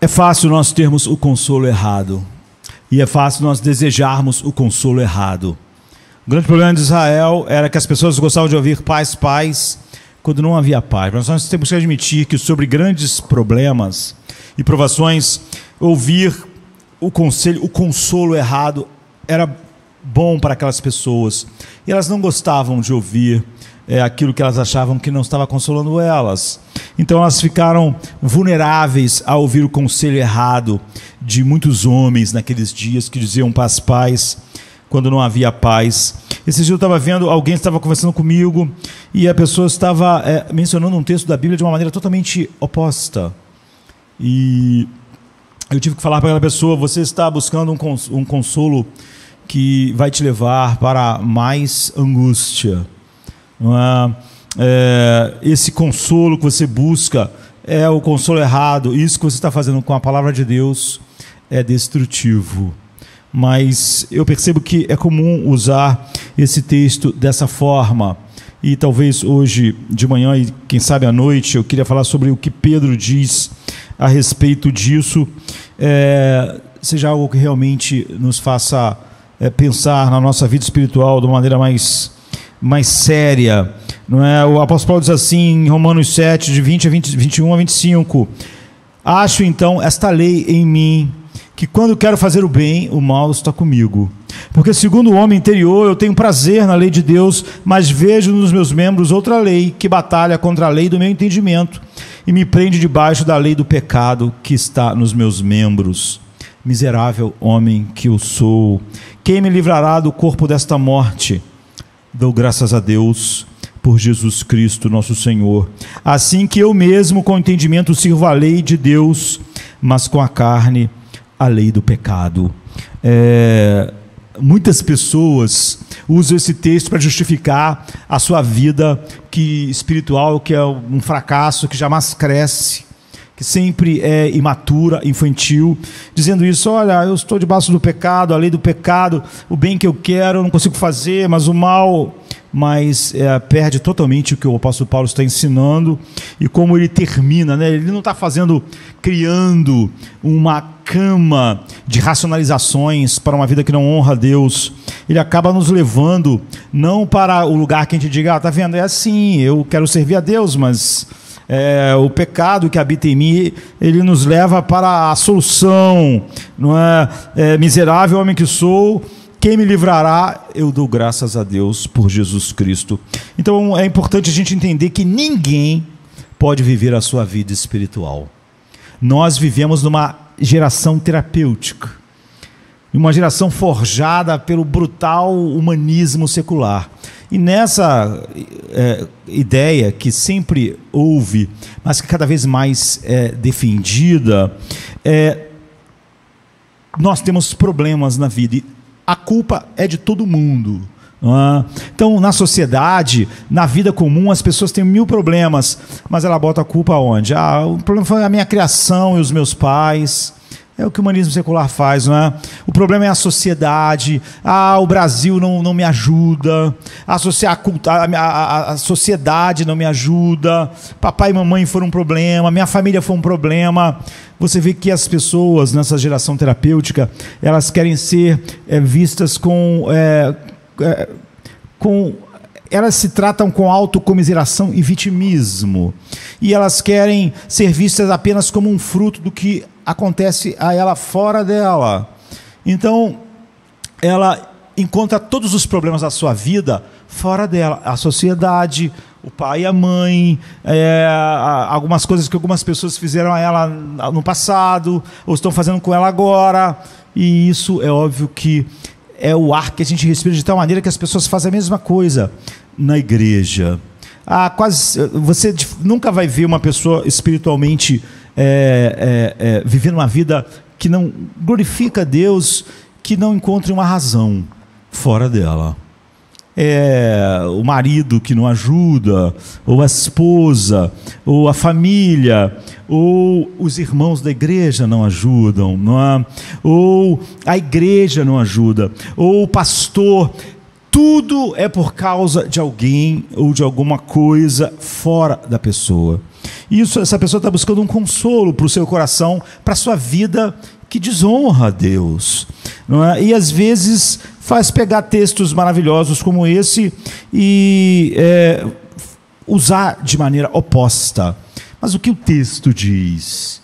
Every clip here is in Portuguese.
É fácil nós termos o consolo errado. E é fácil nós desejarmos o consolo errado. O grande problema de Israel era que as pessoas gostavam de ouvir paz, paz, quando não havia paz. Mas nós temos que admitir que sobre grandes problemas e provações, ouvir o conselho, o consolo errado era bom para aquelas pessoas. E elas não gostavam de ouvir aquilo que elas achavam que não estava consolando elas. Então elas ficaram vulneráveis a ouvir o conselho errado de muitos homens naqueles dias que diziam paz, paz, quando não havia paz. Esse dia eu estava vendo, alguém estava conversando comigo e a pessoa estava mencionando um texto da Bíblia de uma maneira totalmente oposta. E eu tive que falar para aquela pessoa: você está buscando um consolo que vai te levar para mais angústia. Esse consolo que você busca é o consolo errado. Isso que você está fazendo com a palavra de Deus é destrutivo. Mas eu percebo que é comum usar esse texto dessa forma. E talvez hoje de manhã e quem sabe à noite eu queria falar sobre o que Pedro diz a respeito disso. Seja algo que realmente nos faça pensar na nossa vida espiritual de uma maneira mais séria, não é? O apóstolo Paulo diz assim em Romanos 7, de 21 a 25: acho então esta lei em mim, que quando quero fazer o bem, o mal está comigo. Porque segundo o homem interior eu tenho prazer na lei de Deus, mas vejo nos meus membros outra lei, que batalha contra a lei do meu entendimento, e me prende debaixo da lei do pecado que está nos meus membros. Miserável homem que eu sou, quem me livrará do corpo desta morte? Dou graças a Deus por Jesus Cristo, nosso Senhor. Assim que eu mesmo com entendimento sirvo a lei de Deus, mas com a carne a lei do pecado. Muitas pessoas usam esse texto para justificar a sua vida espiritual, que é um fracasso, que jamais cresce, que sempre é imatura, infantil, dizendo isso: olha, eu estou debaixo do pecado, a lei do pecado, o bem que eu quero eu não consigo fazer, mas o mal... Mas perde totalmente o que o apóstolo Paulo está ensinando e como ele termina, né? Ele não está criando uma cama de racionalizações para uma vida que não honra a Deus. Ele acaba nos levando não para o lugar que a gente diga: tá vendo, é assim, eu quero servir a Deus, mas o pecado que habita em mim, ele nos leva para a solução, não é? Miserável homem que sou, quem me livrará? Eu dou graças a Deus por Jesus Cristo. Então é importante a gente entender que ninguém pode viver a sua vida espiritual. Nós vivemos numa geração terapêutica, uma geração forjada pelo brutal humanismo secular. E nessa ideia que sempre houve, mas que cada vez mais é defendida, nós temos problemas na vida. A culpa é de todo mundo. Então, na sociedade, na vida comum, as pessoas têm 1000 problemas, mas ela bota a culpa onde? O problema foi a minha criação e os meus pais. É o que o humanismo secular faz, não é? O problema é a sociedade. O Brasil não me ajuda. A sociedade não me ajuda. Papai e mamãe foram um problema. Minha família foi um problema. Você vê que as pessoas nessa geração terapêutica, elas querem ser vistas elas se tratam com autocomiseração e vitimismo. E elas querem ser vistas apenas como um fruto do que acontece a ela fora dela. Então, ela encontra todos os problemas da sua vida fora dela. A sociedade, o pai e a mãe, algumas coisas que algumas pessoas fizeram a ela no passado, ou estão fazendo com ela agora. E isso é óbvio que é o ar que a gente respira, de tal maneira que as pessoas fazem a mesma coisa na igreja. Você nunca vai ver uma pessoa espiritualmente vivendo uma vida que não glorifica a Deus, que não encontre uma razão fora dela. O marido que não ajuda, ou a esposa, ou a família, ou os irmãos da igreja não ajudam, ou a igreja não ajuda, ou o pastor. Tudo é por causa de alguém ou de alguma coisa fora da pessoa. Isso, essa pessoa está buscando um consolo para o seu coração, para a sua vida que desonra a Deus, não é? E às vezes faz pegar textos maravilhosos como esse e usar de maneira oposta. Mas o que o texto diz?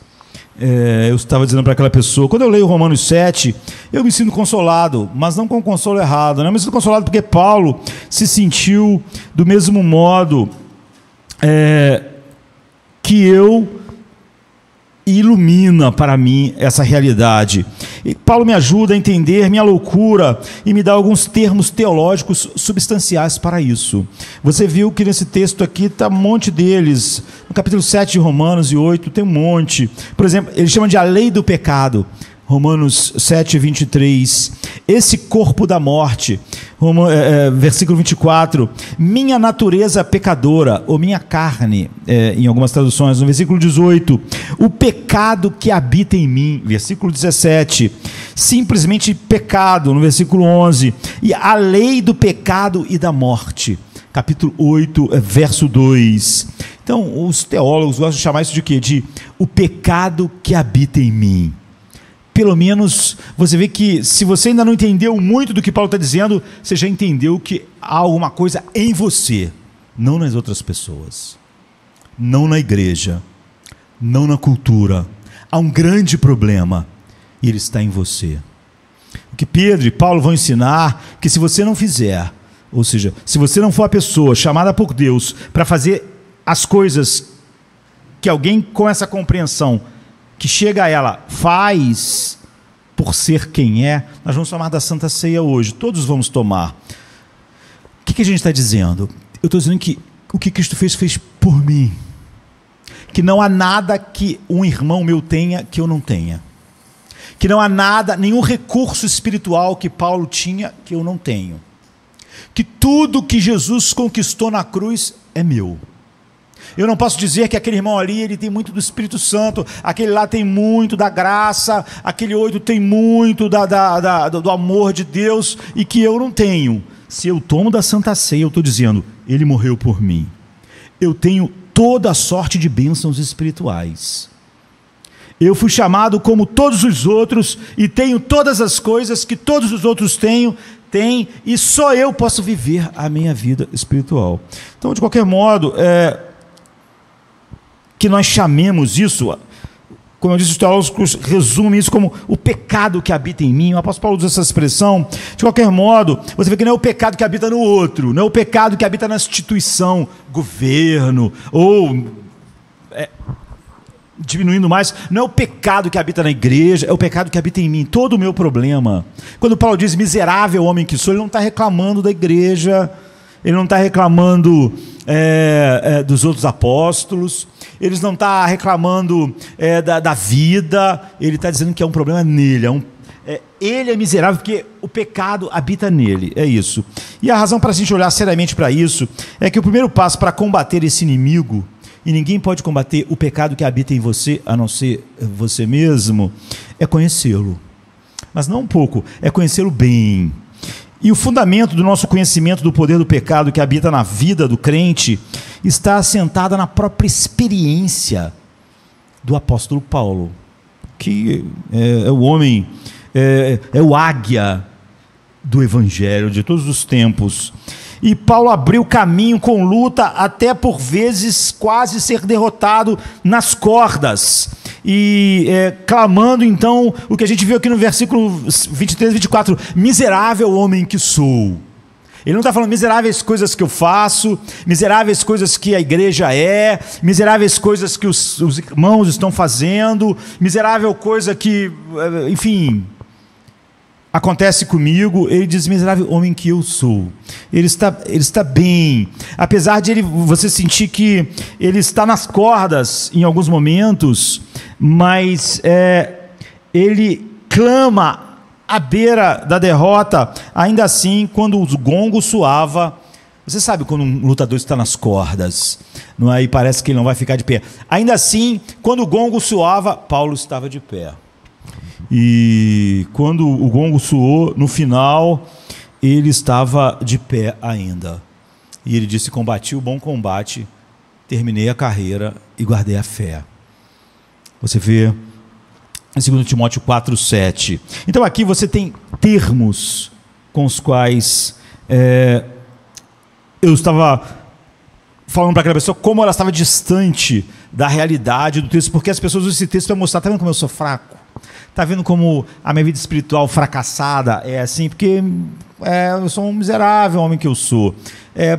Eu estava dizendo para aquela pessoa, quando eu leio Romanos 7, eu me sinto consolado, mas não com consolo errado, né? Eu me sinto consolado porque Paulo se sentiu do mesmo modo que eu, ilumina para mim essa realidade. E Paulo me ajuda a entender minha loucura e me dá alguns termos teológicos substanciais para isso. Você viu que nesse texto aqui está um monte deles. No capítulo 7 de Romanos e 8 tem um monte. Por exemplo, ele chama de a lei do pecado. Romanos 7, 23. Esse corpo da morte. Versículo 24. Minha natureza pecadora, ou minha carne, em algumas traduções. No versículo 18. O pecado que habita em mim. Versículo 17. Simplesmente pecado, no versículo 11. E a lei do pecado e da morte. Capítulo 8, verso 2. Então, os teólogos gostam de chamar isso de quê? De o pecado que habita em mim. Pelo menos você vê que, se você ainda não entendeu muito do que Paulo está dizendo, você já entendeu que há alguma coisa em você, não nas outras pessoas, não na igreja, não na cultura. Há um grande problema e ele está em você. O que Pedro e Paulo vão ensinar, que se você não fizer, ou seja, se você não for a pessoa chamada por Deus para fazer as coisas que alguém com essa compreensão que chega a ela, faz por ser quem é, nós vamos tomar da Santa Ceia hoje, todos vamos tomar. O que a gente está dizendo? Eu estou dizendo que o que Cristo fez por mim, que não há nada que um irmão meu tenha que eu não tenha, que não há nada, nenhum recurso espiritual que Paulo tinha que eu não tenho, que tudo que Jesus conquistou na cruz é meu. Eu não posso dizer que aquele irmão ali, ele tem muito do Espírito Santo, aquele lá tem muito da graça, aquele outro tem muito do amor de Deus, e que eu não tenho. Se eu tomo da Santa Ceia, eu estou dizendo, ele morreu por mim. Eu tenho toda a sorte de bênçãos espirituais. Eu fui chamado como todos os outros, e tenho todas as coisas que todos os outros têm, e só eu posso viver a minha vida espiritual. Então, de qualquer modo, que nós chamemos isso, como eu disse, os teólogos resumem isso como o pecado que habita em mim. O apóstolo Paulo usa essa expressão. De qualquer modo, você vê que não é o pecado que habita no outro, não é o pecado que habita na instituição, governo, ou, diminuindo mais, não é o pecado que habita na igreja, é o pecado que habita em mim, todo o meu problema. Quando Paulo diz miserável homem que sou, ele não está reclamando da igreja, ele não está reclamando dos outros apóstolos, ele não está reclamando da vida, ele está dizendo que é um problema nele, ele é miserável porque o pecado habita nele, é isso. E a razão para a gente olhar seriamente para isso é que o primeiro passo para combater esse inimigo, e ninguém pode combater o pecado que habita em você, a não ser você mesmo, é conhecê-lo, mas não um pouco, é conhecê-lo bem. E o fundamento do nosso conhecimento do poder do pecado que habita na vida do crente está assentada na própria experiência do apóstolo Paulo, que é o homem, é o águia do evangelho de todos os tempos. E Paulo abriu caminho com luta, até por vezes quase ser derrotado nas cordas, e clamando então o que a gente viu aqui no versículo 23 e 24, miserável homem que sou. Ele não está falando miseráveis coisas que eu faço, miseráveis coisas que a igreja miseráveis coisas que os irmãos estão fazendo, miserável coisa que, enfim, acontece comigo. Ele diz miserável homem que eu sou. Ele está bem, apesar de você sentir que ele está nas cordas em alguns momentos, mas ele clama à beira da derrota. Ainda assim, quando o gongo soava, você sabe quando um lutador está nas cordas, não é? E parece que ele não vai ficar de pé. Ainda assim, quando o gongo soava, Paulo estava de pé. E quando o gongo soou, no final, ele estava de pé ainda. E ele disse: combati o bom combate, terminei a carreira e guardei a fé. Você vê em 2 Timóteo 4:7. Então aqui você tem termos com os quais eu estava falando para aquela pessoa como ela estava distante da realidade do texto, porque as pessoas usam esse texto para mostrar, está vendo como eu sou fraco? Está vendo como a minha vida espiritual fracassada é assim? Porque eu sou um miserável homem que eu sou.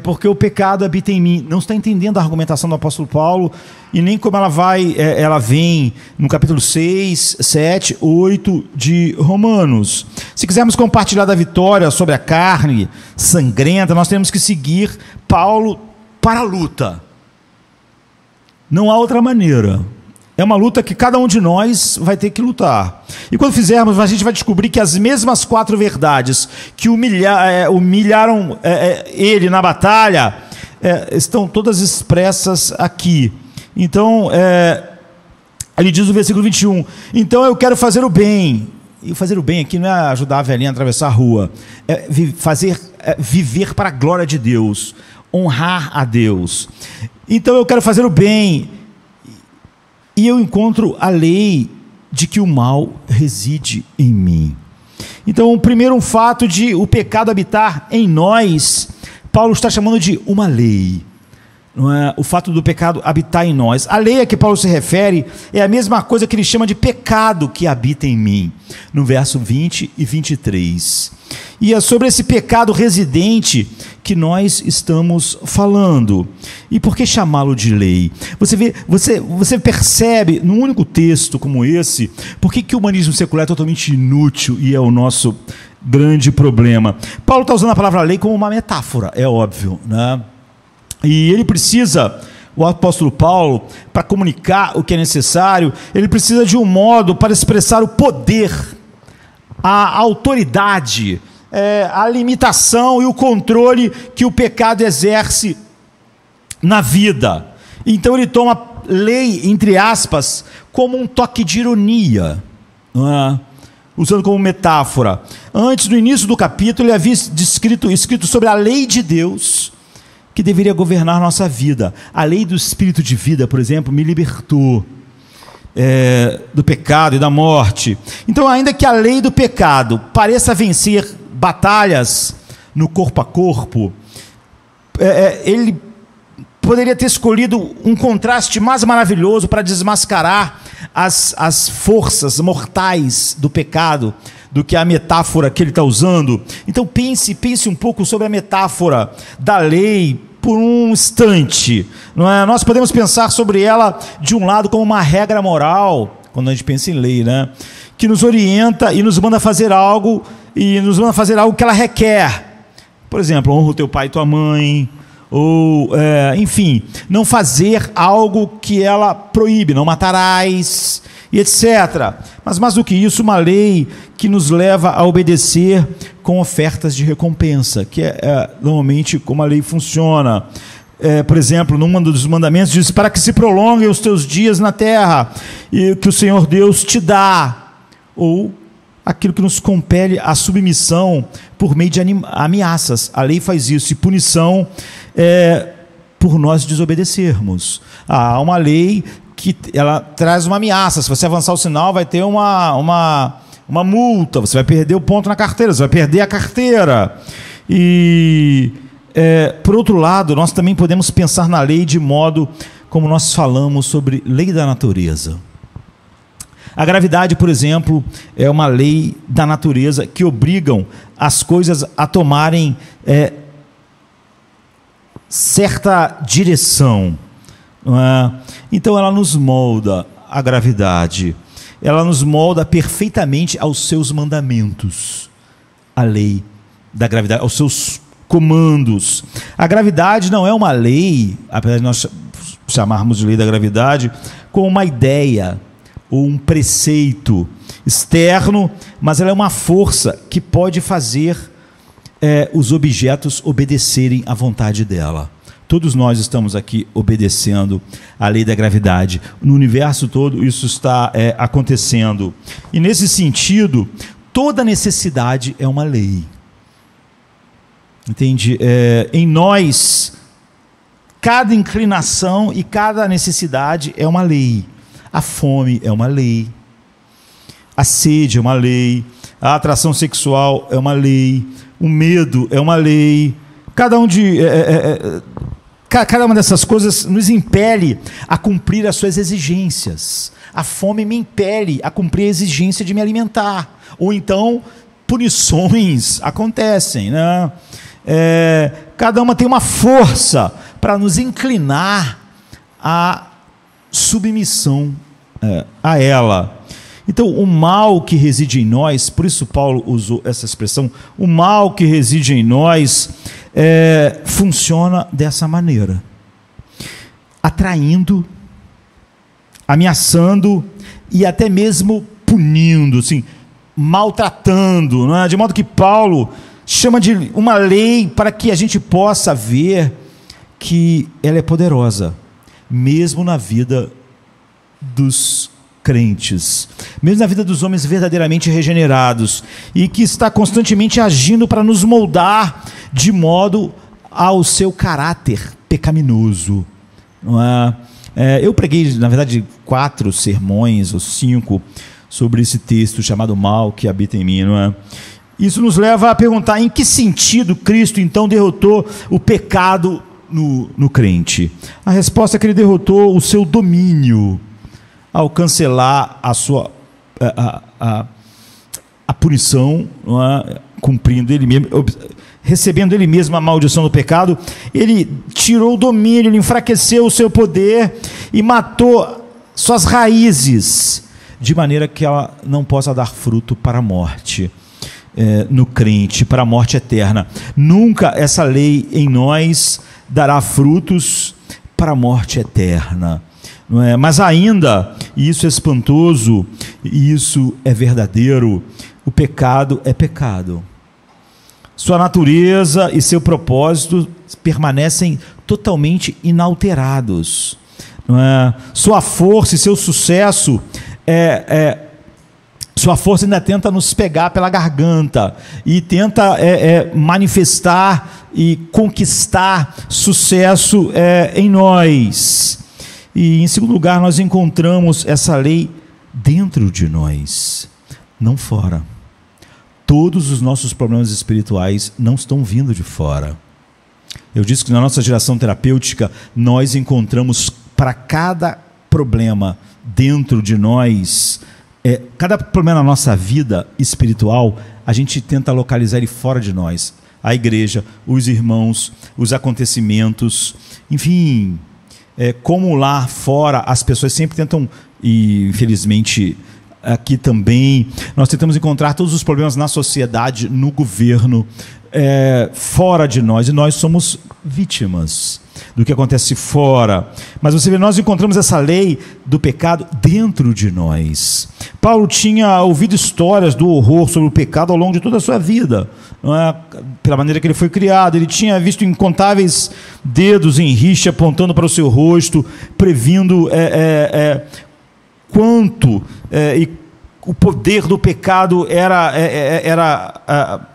Porque o pecado habita em mim. Não está entendendo a argumentação do apóstolo Paulo e nem como ela vem no capítulo 6, 7, 8 de Romanos. Se quisermos compartilhar da vitória sobre a carne sangrenta, nós temos que seguir Paulo para a luta. Não há outra maneira. É uma luta que cada um de nós vai ter que lutar. E quando fizermos, a gente vai descobrir que as mesmas 4 verdades que humilharam ele na batalha estão todas expressas aqui. Então, ele diz no versículo 21, então eu quero fazer o bem. E fazer o bem aqui não é ajudar a velhinha a atravessar a rua. É viver para a glória de Deus. Honrar a Deus. Então eu quero fazer o bem. E eu encontro a lei de que o mal reside em mim. Então, primeiro, um fato de o pecado habitar em nós, Paulo está chamando de uma lei. Não é? O fato do pecado habitar em nós. A lei a que Paulo se refere é a mesma coisa que ele chama de pecado que habita em mim, no verso 20 e 23. E é sobre esse pecado residente que nós estamos falando. E por que chamá-lo de lei? Você percebe, num único texto como esse, por que o humanismo secular é totalmente inútil e é o nosso grande problema. Paulo está usando a palavra lei como uma metáfora, é óbvio, né? E ele precisa, o apóstolo Paulo, para comunicar o que é necessário, ele precisa de um modo para expressar o poder, a autoridade, a limitação e o controle que o pecado exerce na vida. Então ele toma lei, entre aspas, como um toque de ironia, não é? Usando como metáfora. Antes, no início do capítulo, ele havia escrito sobre a lei de Deus, que deveria governar nossa vida. A lei do espírito de vida, por exemplo, me libertou do pecado e da morte. Então, ainda que a lei do pecado pareça vencer batalhas no corpo a corpo, ele poderia ter escolhido um contraste mais maravilhoso para desmascarar as forças mortais do pecado do que a metáfora que ele está usando. Então pense um pouco sobre a metáfora da lei por um instante, não é? Nós podemos pensar sobre ela de um lado como uma regra moral, quando a gente pensa em lei, né? Que nos orienta e nos manda fazer algo, que ela requer. Por exemplo, honra o teu pai e tua mãe, ou enfim, não fazer algo que ela proíbe, não matarás, e etc. Mas mais do que isso, uma lei que nos leva a obedecer com ofertas de recompensa, que normalmente como a lei funciona. Por exemplo, num dos mandamentos diz, para que se prolonguem os teus dias na terra, e que o Senhor Deus te dá, ou aquilo que nos compele à submissão por meio de ameaças. A lei faz isso, e punição por nós desobedecermos. Há uma lei que ela traz uma ameaça. Se você avançar o sinal, vai ter uma multa, você vai perder o ponto na carteira, você vai perder a carteira. E, por outro lado, nós também podemos pensar na lei de modo como nós falamos sobre lei da natureza. A gravidade, por exemplo, é uma lei da natureza que obrigam as coisas a tomarem certa direção. Não é? Então ela nos molda, a gravidade. Ela nos molda perfeitamente aos seus mandamentos. A lei da gravidade, aos seus comandos. A gravidade não é uma lei, apesar de nós chamarmos de lei da gravidade, como uma ideia ou um preceito externo, mas ela é uma força que pode fazer os objetos obedecerem à vontade dela. Todos nós estamos aqui obedecendo à lei da gravidade. No universo todo isso está acontecendo. E nesse sentido, toda necessidade é uma lei. Entende? Em nós Cada inclinação e cada necessidade é uma lei. A fome é uma lei. A sede é uma lei. A atração sexual é uma lei. O medo é uma lei. Cada uma dessas coisas nos impele a cumprir as suas exigências. A fome me impele a cumprir a exigência de me alimentar. Ou então, punições acontecem, né? Cada uma tem uma força para nos inclinar à submissão a ela. Então, o mal que reside em nós, por isso Paulo usou essa expressão, o mal que reside em nós funciona dessa maneira, atraindo, ameaçando e até mesmo punindo, assim, maltratando, não é? De modo que Paulo chama de uma lei para que a gente possa ver que ela é poderosa, mesmo na vida dos crentes, mesmo na vida dos homens verdadeiramente regenerados, e que está constantemente agindo para nos moldar de modo ao seu caráter pecaminoso, não é? Eu preguei, na verdade, 4 sermões ou 5 sobre esse texto chamado mal que habita em mim, não é? Isso nos leva a perguntar em que sentido Cristo então derrotou o pecado no crente. A resposta é que ele derrotou o seu domínio ao cancelar a sua a punição, não é? Cumprindo ele mesmo, recebendo ele mesmo a maldição do pecado. Ele tirou o domínio, ele enfraqueceu o seu poder e matou suas raízes, de maneira que ela não possa dar fruto para a morte. No crente, para a morte eterna. Nunca essa lei em nós dará frutos para a morte eterna, não é? Mas ainda, e isso é espantoso, e isso é verdadeiro, o pecado é pecado. Sua natureza e seu propósito permanecem totalmente inalterados, não é? Sua força e seu sucesso sua força ainda tenta nos pegar pela garganta e tenta manifestar e conquistar sucesso em nós. E, em segundo lugar, nós encontramos essa lei dentro de nós, não fora. Todos os nossos problemas espirituais não estão vindo de fora. Eu disse que na nossa geração terapêutica, nós encontramos para cada problema dentro de nós, cada problema na nossa vida espiritual, a gente tenta localizar ele fora de nós. A igreja, os irmãos, os acontecimentos, enfim, como lá fora as pessoas sempre tentam, e infelizmente aqui também, nós tentamos encontrar todos os problemas na sociedade, no governo, fora de nós, e nós somos vítimas do que acontece fora. Mas você vê, nós encontramos essa lei do pecado dentro de nós. Paulo tinha ouvido histórias do horror sobre o pecado ao longo de toda a sua vida, não é? Pela maneira que ele foi criado. Ele tinha visto incontáveis dedos em rixa apontando para o seu rosto, previndo quanto e o poder do pecado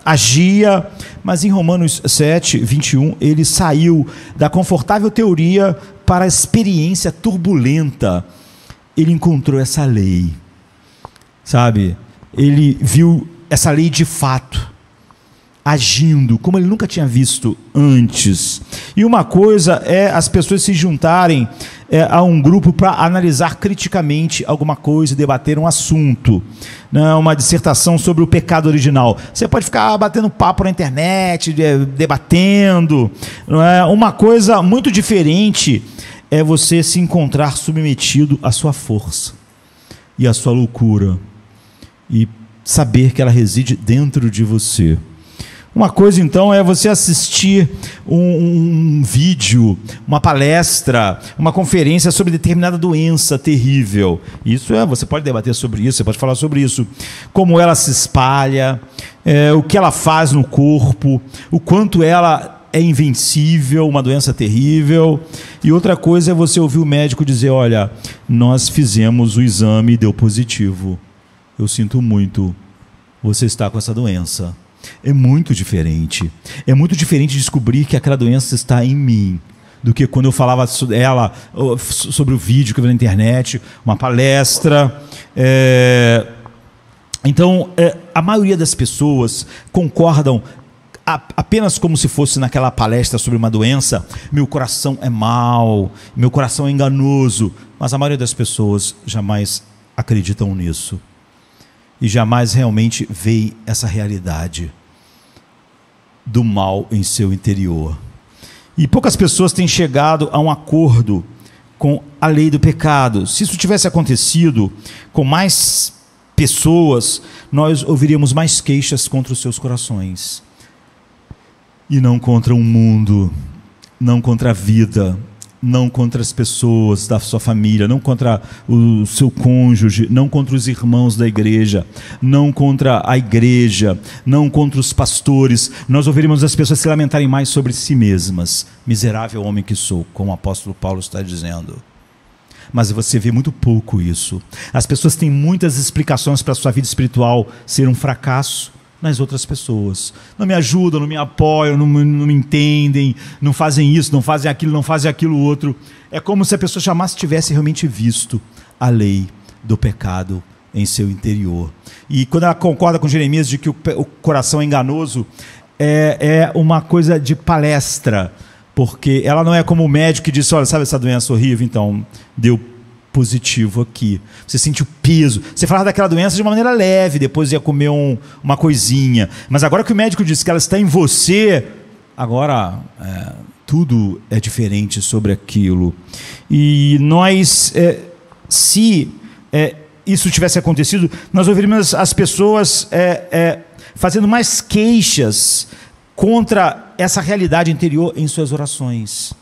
agia. Mas em Romanos 7, 21, ele saiu da confortável teoria para a experiência turbulenta. Ele encontrou essa lei, sabe? Ele viu essa lei de fato, agindo como ele nunca tinha visto antes. E uma coisa é as pessoas se juntarem a um grupo para analisar criticamente alguma coisa e debater um assunto, não, uma dissertação sobre o pecado original. Você pode ficar batendo papo na internet, debatendo, não é? Uma coisa muito diferente é você se encontrar submetido à sua força e à sua loucura e saber que ela reside dentro de você. Uma coisa, então, é você assistir um vídeo, uma palestra, uma conferência sobre determinada doença terrível. Isso você pode debater sobre isso, você pode falar sobre isso. Como ela se espalha, o que ela faz no corpo, o quanto ela é invencível, uma doença terrível. E outra coisa é você ouvir o médico dizer: olha, nós fizemos o exame e deu positivo. Eu sinto muito, você está com essa doença. É muito diferente. É muito diferente descobrir que aquela doença está em mim, do que quando eu falava sobre o vídeo que eu vi na internet, uma palestra. Então, a maioria das pessoas concordam apenas como se fosse naquela palestra sobre uma doença. Meu coração é mau, meu coração é enganoso. Mas a maioria das pessoas jamais acreditam nisso e jamais realmente veem essa realidade do mal em seu interior. E poucas pessoas têm chegado a um acordo com a lei do pecado. Se isso tivesse acontecido com mais pessoas, nós ouviríamos mais queixas contra os seus corações. E não contra o mundo, não contra a vida, não contra as pessoas da sua família, não contra o seu cônjuge, não contra os irmãos da igreja, não contra a igreja, não contra os pastores. Nós ouviríamos as pessoas se lamentarem mais sobre si mesmas. Miserável homem que sou, como o apóstolo Paulo está dizendo. Mas você vê muito pouco isso. As pessoas têm muitas explicações para a sua vida espiritual ser um fracasso nas outras pessoas. Não me ajudam, não me apoiam, não me entendem, não fazem isso, não fazem aquilo outro. É como se a pessoa jamais tivesse realmente visto a lei do pecado em seu interior. E quando ela concorda com Jeremias de que o coração é enganoso, é uma coisa de palestra, porque ela não é como o médico que disse: olha, sabe essa doença horrível? Então, deu positivo aqui. Você sente o peso. Você falava daquela doença de uma maneira leve, depois ia comer uma coisinha. Mas agora que o médico disse que ela está em você, agora tudo é diferente sobre aquilo. E nós, se isso tivesse acontecido, nós ouviríamos as pessoas fazendo mais queixas contra essa realidade interior em suas orações.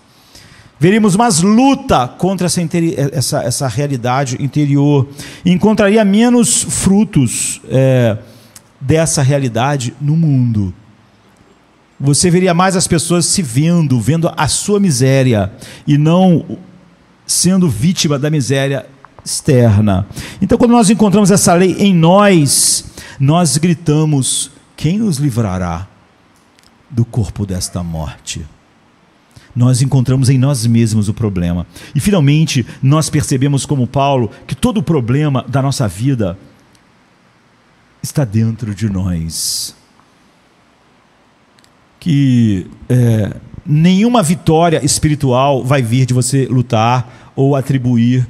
Veríamos mais luta contra essa realidade interior. E encontraria menos frutos dessa realidade no mundo. Você veria mais as pessoas se vendo a sua miséria e não sendo vítima da miséria externa. Então, quando nós encontramos essa lei em nós gritamos: quem nos livrará do corpo desta morte? Nós encontramos em nós mesmos o problema. E finalmente nós percebemos, como Paulo, que todo o problema da nossa vida está dentro de nós. Que nenhuma vitória espiritual vai vir de você lutar ou atribuir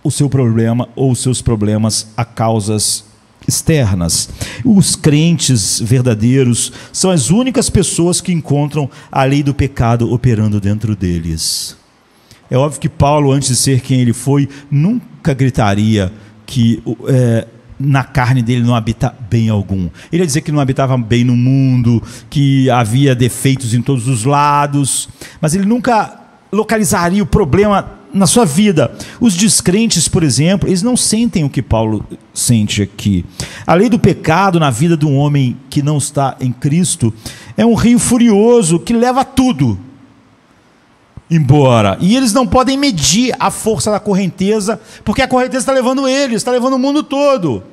o seu problema ou os seus problemas a causas externas. Os crentes verdadeiros são as únicas pessoas que encontram a lei do pecado operando dentro deles. É óbvio que Paulo, antes de ser quem ele foi, nunca gritaria que na carne dele não habita bem algum. Ele ia dizer que não habitava bem no mundo, que havia defeitos em todos os lados, mas ele nunca localizaria o problema na sua vida. Os descrentes, por exemplo, eles não sentem o que Paulo sente aqui. A lei do pecado na vida de um homem que não está em Cristo é um rio furioso que leva tudo embora. E eles não podem medir a força da correnteza, porque a correnteza está levando eles, está levando o mundo todo.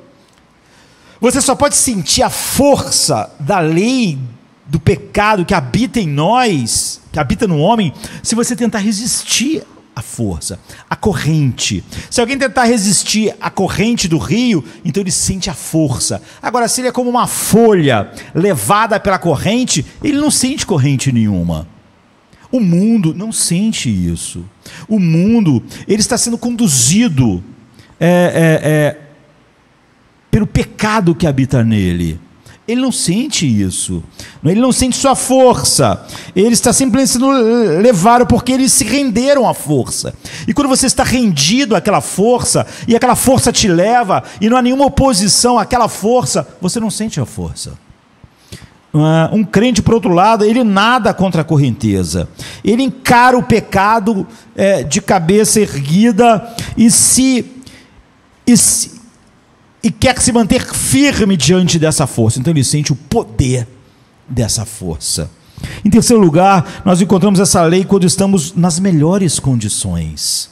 Você só pode sentir a força da lei do pecado que habita em nós, que habita no homem, se você tentar resistir à força, à corrente. Se alguém tentar resistir à corrente do rio, então ele sente a força. Agora, se ele é como uma folha levada pela corrente, ele não sente corrente nenhuma. O mundo não sente isso. O mundo, ele está sendo conduzido pelo pecado que habita nele. Ele não sente isso. Ele não sente sua força. Ele está simplesmente sendo levado porque eles se renderam à força. E quando você está rendido àquela força, e aquela força te leva, e não há nenhuma oposição àquela força, você não sente a força. Um crente, por outro lado, ele nada contra a correnteza. Ele encara o pecado de cabeça erguida e quer se manter firme diante dessa força. Então ele sente o poder dessa força. Em terceiro lugar, nós encontramos essa lei quando estamos nas melhores condições.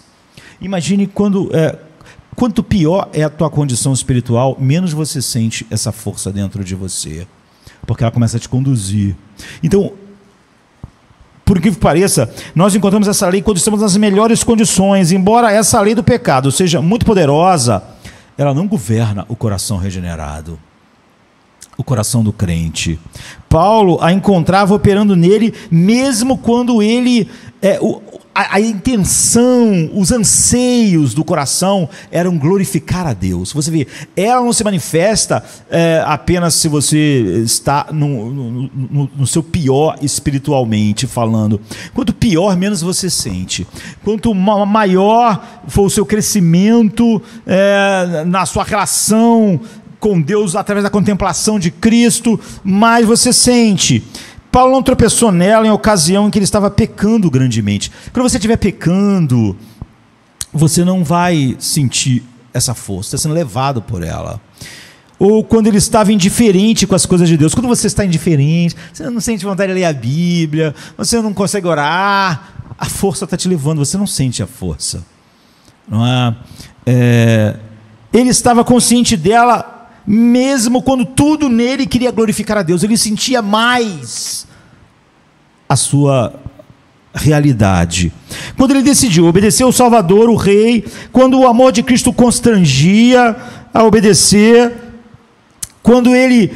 Imagine quanto pior é a tua condição espiritual, menos você sente essa força dentro de você, porque ela começa a te conduzir. Então, Por incrível que pareça, nós encontramos essa lei quando estamos nas melhores condições. Embora essa lei do pecado seja muito poderosa, ela não governa o coração regenerado, o coração do crente. Paulo a encontrava operando nele, mesmo quando ele, a intenção, os anseios do coração eram glorificar a Deus. Você vê, ela não se manifesta apenas se você está no seu pior espiritualmente falando. Quanto pior, menos você sente. Quanto maior for o seu crescimento na sua relação com Deus através da contemplação de Cristo, mais você sente. Paulo não tropeçou nela em ocasião em que ele estava pecando grandemente. Quando você estiver pecando, você não vai sentir essa força, está sendo levado por ela. Ou quando ele estava indiferente com as coisas de Deus. Quando você está indiferente, você não sente vontade de ler a Bíblia, você não consegue orar, a força está te levando, você não sente a força. Não é? Ele estava consciente dela, mesmo quando tudo nele queria glorificar a Deus. Ele sentia mais a sua realidade. Quando ele decidiu obedecer ao Salvador, o Rei, quando o amor de Cristo constrangia a obedecer, quando ele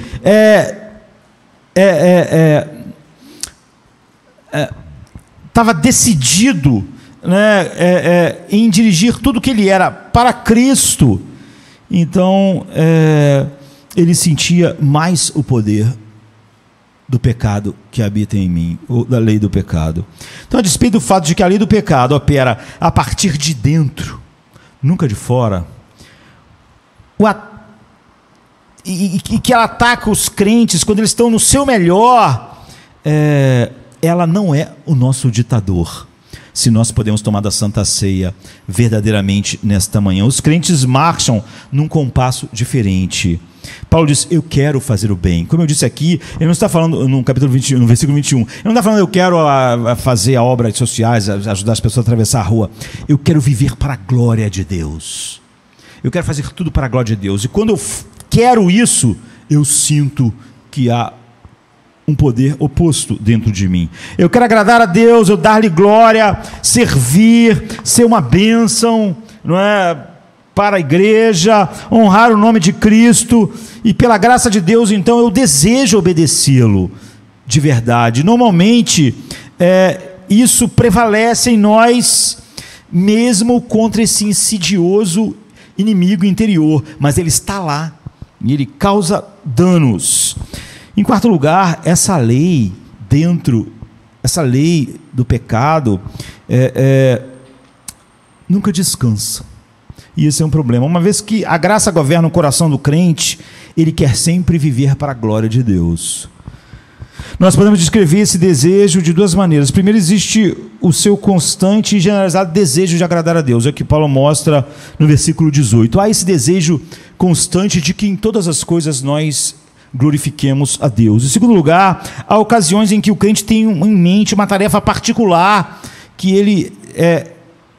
estava decidido, né, em dirigir tudo que ele era para Cristo, então ele sentia mais o poder do pecado que habita em mim, ou da lei do pecado. Então, a despeito do fato de que a lei do pecado opera a partir de dentro, nunca de fora, e que ela ataca os crentes quando eles estão no seu melhor, ela não é o nosso ditador. Se nós podemos tomar da Santa Ceia verdadeiramente nesta manhã. Os crentes marcham num compasso diferente. Paulo diz, eu quero fazer o bem. Como eu disse aqui, ele não está falando no capítulo 21, no versículo 21, ele não está falando eu quero fazer a obras sociais, ajudar as pessoas a atravessar a rua. Eu quero viver para a glória de Deus. Eu quero fazer tudo para a glória de Deus. E quando eu quero isso, eu sinto que há um poder oposto dentro de mim. Eu quero agradar a Deus, eu dar-lhe glória, servir, ser uma bênção, não é, para a igreja, honrar o nome de Cristo, e pela graça de Deus, então, eu desejo obedecê-lo de verdade. Normalmente, isso prevalece em nós, mesmo contra esse insidioso inimigo interior, mas ele está lá, e ele causa danos. Em quarto lugar, essa lei do pecado, nunca descansa. E esse é um problema. Uma vez que a graça governa o coração do crente, ele quer sempre viver para a glória de Deus. Nós podemos descrever esse desejo de duas maneiras. Primeiro, existe o seu constante e generalizado desejo de agradar a Deus. É o que Paulo mostra no versículo 18. Há esse desejo constante de que em todas as coisas nós glorifiquemos a Deus. Em segundo lugar, há ocasiões em que o crente tem em mente uma tarefa particular que ele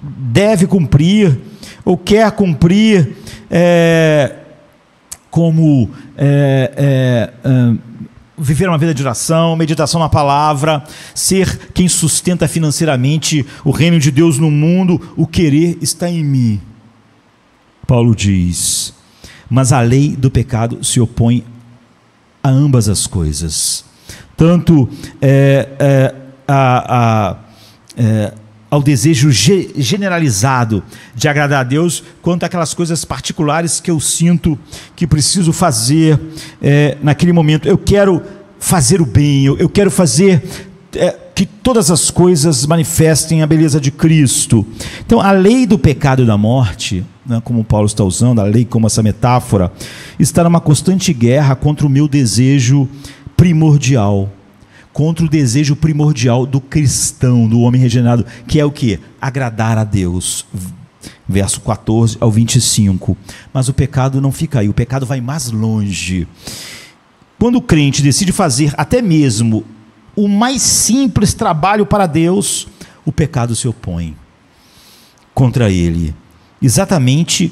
deve cumprir ou quer cumprir, como viver uma vida de oração, meditação na palavra, ser quem sustenta financeiramente o reino de Deus no mundo. O querer está em mim. Paulo diz, mas a lei do pecado se opõe a ambas as coisas, tanto ao desejo generalizado de agradar a Deus, quanto aquelas coisas particulares que eu sinto que preciso fazer naquele momento. Eu quero fazer o bem, eu quero fazer que todas as coisas manifestem a beleza de Cristo. Então, a lei do pecado e da morte, né, como Paulo está usando, a lei como essa metáfora, está numa constante guerra contra o meu desejo primordial, contra o desejo primordial do cristão, do homem regenerado, que é o quê? Agradar a Deus. Verso 14 ao 25. Mas o pecado não fica aí, o pecado vai mais longe. Quando o crente decide fazer até mesmo o mais simples trabalho para Deus, o pecado se opõe contra ele, exatamente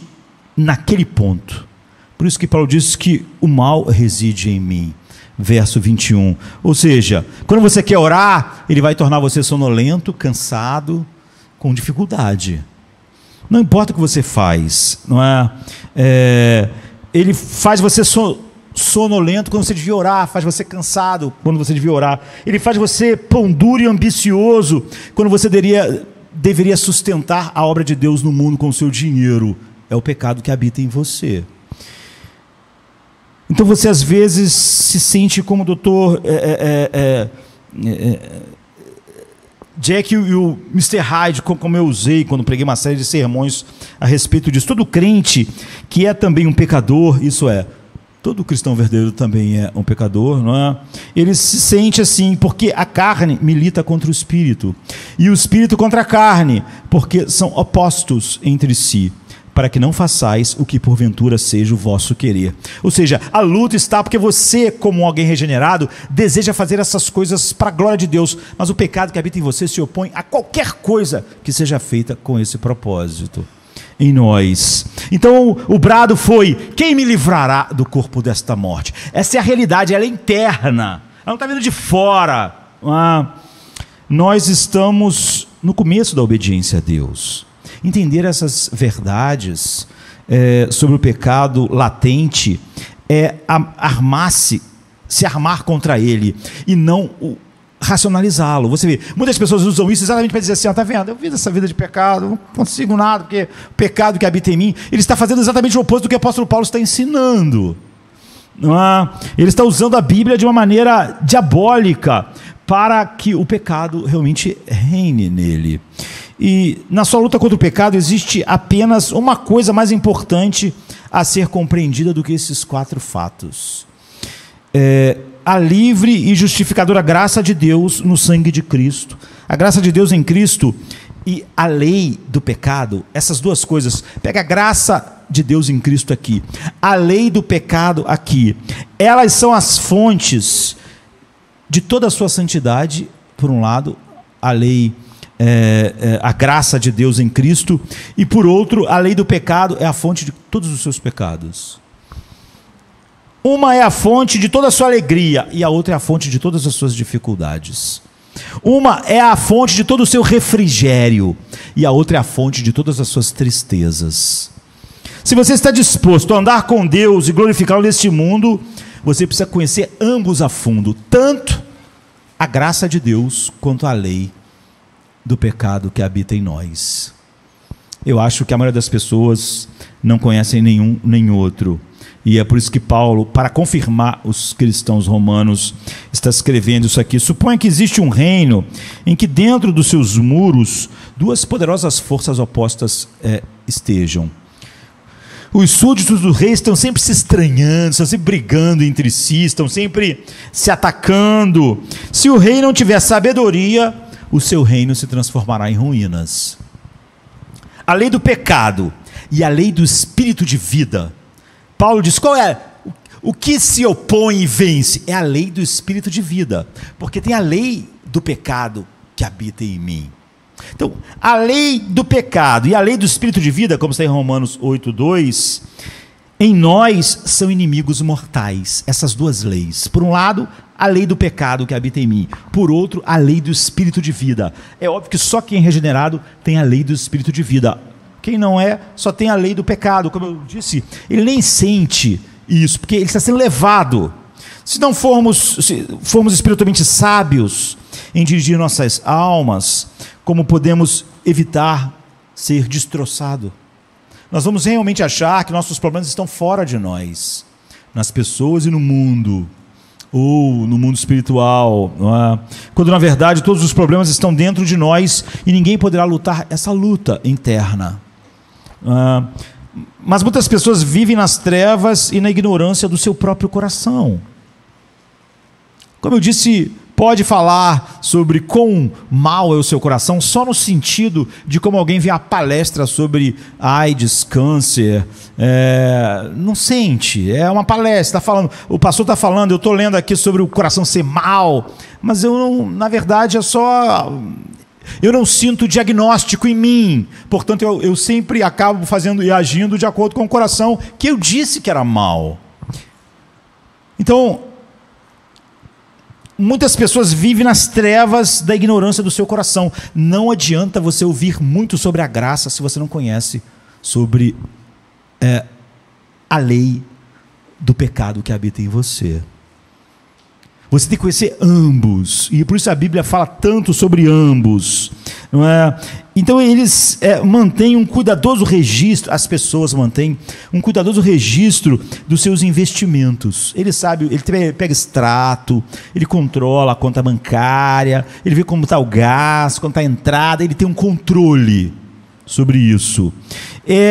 naquele ponto. Por isso que Paulo diz que o mal reside em mim. verso 21. Ou seja, quando você quer orar, ele vai tornar você sonolento, cansado, com dificuldade. Não importa o que você faz, não é? Ele faz você sonolento quando você devia orar, faz você cansado quando você devia orar. Ele faz você pão duro e ambicioso quando você deveria sustentar a obra de Deus no mundo com o seu dinheiro. É o pecado que habita em você. Então você às vezes se sente como o doutor Jack e o Mr. Hyde, como eu usei quando preguei uma série de sermões a respeito disso. Todo crente que é também um pecador, isso é, todo cristão verdadeiro também é um pecador, não é? Ele se sente assim, porque a carne milita contra o espírito, e o espírito contra a carne, porque são opostos entre si, para que não façais o que porventura seja o vosso querer. Ou seja, a luta está porque você, como alguém regenerado, deseja fazer essas coisas para a glória de Deus, mas o pecado que habita em você se opõe a qualquer coisa que seja feita com esse propósito em nós. Então o brado foi: quem me livrará do corpo desta morte? Essa é a realidade, ela é interna, ela não está vindo de fora. Nós estamos no começo da obediência a Deus. Entender essas verdades sobre o pecado latente é se armar contra ele e não racionalizá-lo. Você vê, muitas pessoas usam isso exatamente para dizer assim: tá vendo, eu vivo essa vida de pecado, não consigo nada, porque o pecado que habita em mim, ele está fazendo exatamente o oposto do que o apóstolo Paulo está ensinando. Ele está usando a Bíblia de uma maneira diabólica para que o pecado realmente reine nele. E na sua luta contra o pecado existe apenas uma coisa mais importante a ser compreendida do que esses 4 fatos. A livre e justificadora graça de Deus no sangue de Cristo. A graça de Deus em Cristo e a lei do pecado, essas duas coisas. Pega a graça de Deus em Cristo aqui, a lei do pecado aqui. Elas são as fontes de toda a sua santidade, por um lado, a lei, a graça de Deus em Cristo, e por outro, a lei do pecado é a fonte de todos os seus pecados. Uma é a fonte de toda a sua alegria e a outra é a fonte de todas as suas dificuldades. Uma é a fonte de todo o seu refrigério e a outra é a fonte de todas as suas tristezas. Se você está disposto a andar com Deus e glorificá-lo neste mundo, você precisa conhecer ambos a fundo, tanto a graça de Deus quanto a lei do pecado que habita em nós. Eu acho que a maioria das pessoas não conhecem nenhum nem outro. E é por isso que Paulo, para confirmar os cristãos romanos, está escrevendo isso aqui. Suponha que existe um reino em que dentro dos seus muros 2 poderosas forças opostas estejam. Os súditos do rei estão sempre se estranhando, estão sempre brigando entre si, estão sempre se atacando. Se o rei não tiver sabedoria, o seu reino se transformará em ruínas. A lei do pecado e a lei do espírito de vida. Paulo diz, qual é o que se opõe e vence? É a lei do espírito de vida, porque tem a lei do pecado que habita em mim. Então, a lei do pecado e a lei do espírito de vida, como está em Romanos 8:2, em nós são inimigos mortais, essas duas leis. Por um lado, a lei do pecado que habita em mim, por outro, a lei do espírito de vida. É óbvio que só quem é regenerado tem a lei do espírito de vida. Quem não é, só tem a lei do pecado. Como eu disse, ele nem sente isso, porque ele está sendo levado. Se formos espiritualmente sábios em dirigir nossas almas, como podemos evitar ser destroçado? Nós vamos realmente achar que nossos problemas estão fora de nós, nas pessoas e no mundo, ou no mundo espiritual, não é? Quando na verdade todos os problemas estão dentro de nós e ninguém poderá lutar essa luta interna. Mas muitas pessoas vivem nas trevas e na ignorância do seu próprio coração. Como eu disse, pode falar sobre quão mal é o seu coração só no sentido de como alguém vê a palestra sobre AIDS, câncer, não sente, é uma palestra, tá falando, o pastor está falando, eu estou lendo aqui sobre o coração ser mal, mas eu não, na verdade eu não sinto diagnóstico em mim, portanto eu sempre acabo fazendo e agindo de acordo com o coração que eu disse que era mal. Então, muitas pessoas vivem nas trevas da ignorância do seu coração. Não adianta você ouvir muito sobre a graça se você não conhece sobre a lei do pecado que habita em você. Você tem que conhecer ambos, e por isso a Bíblia fala tanto sobre ambos, não é? Então eles mantêm um cuidadoso registro, as pessoas mantêm um cuidadoso registro dos seus investimentos. Ele sabe, ele pega extrato, ele controla a conta bancária, ele vê como está o gasto, quanto está a entrada, ele tem um controle sobre isso.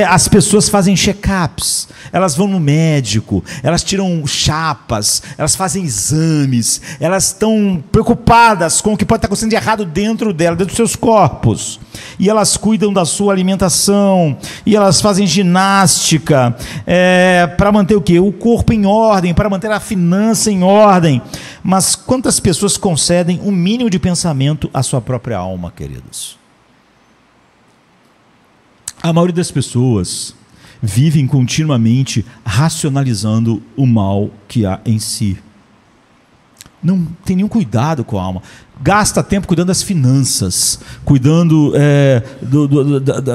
As pessoas fazem check-ups, elas vão no médico, elas tiram chapas, elas fazem exames, elas estão preocupadas com o que pode estar acontecendo de errado dentro dela, dentro dos seus corpos, e elas cuidam da sua alimentação, e elas fazem ginástica, para manter o quê? O corpo em ordem, para manter a finança em ordem. Mas quantas pessoas concedem um mínimo de pensamento à sua própria alma, queridos? A maioria das pessoas vivem continuamente racionalizando o mal que há em si. Não tem nenhum cuidado com a alma. Gasta tempo cuidando das finanças, cuidando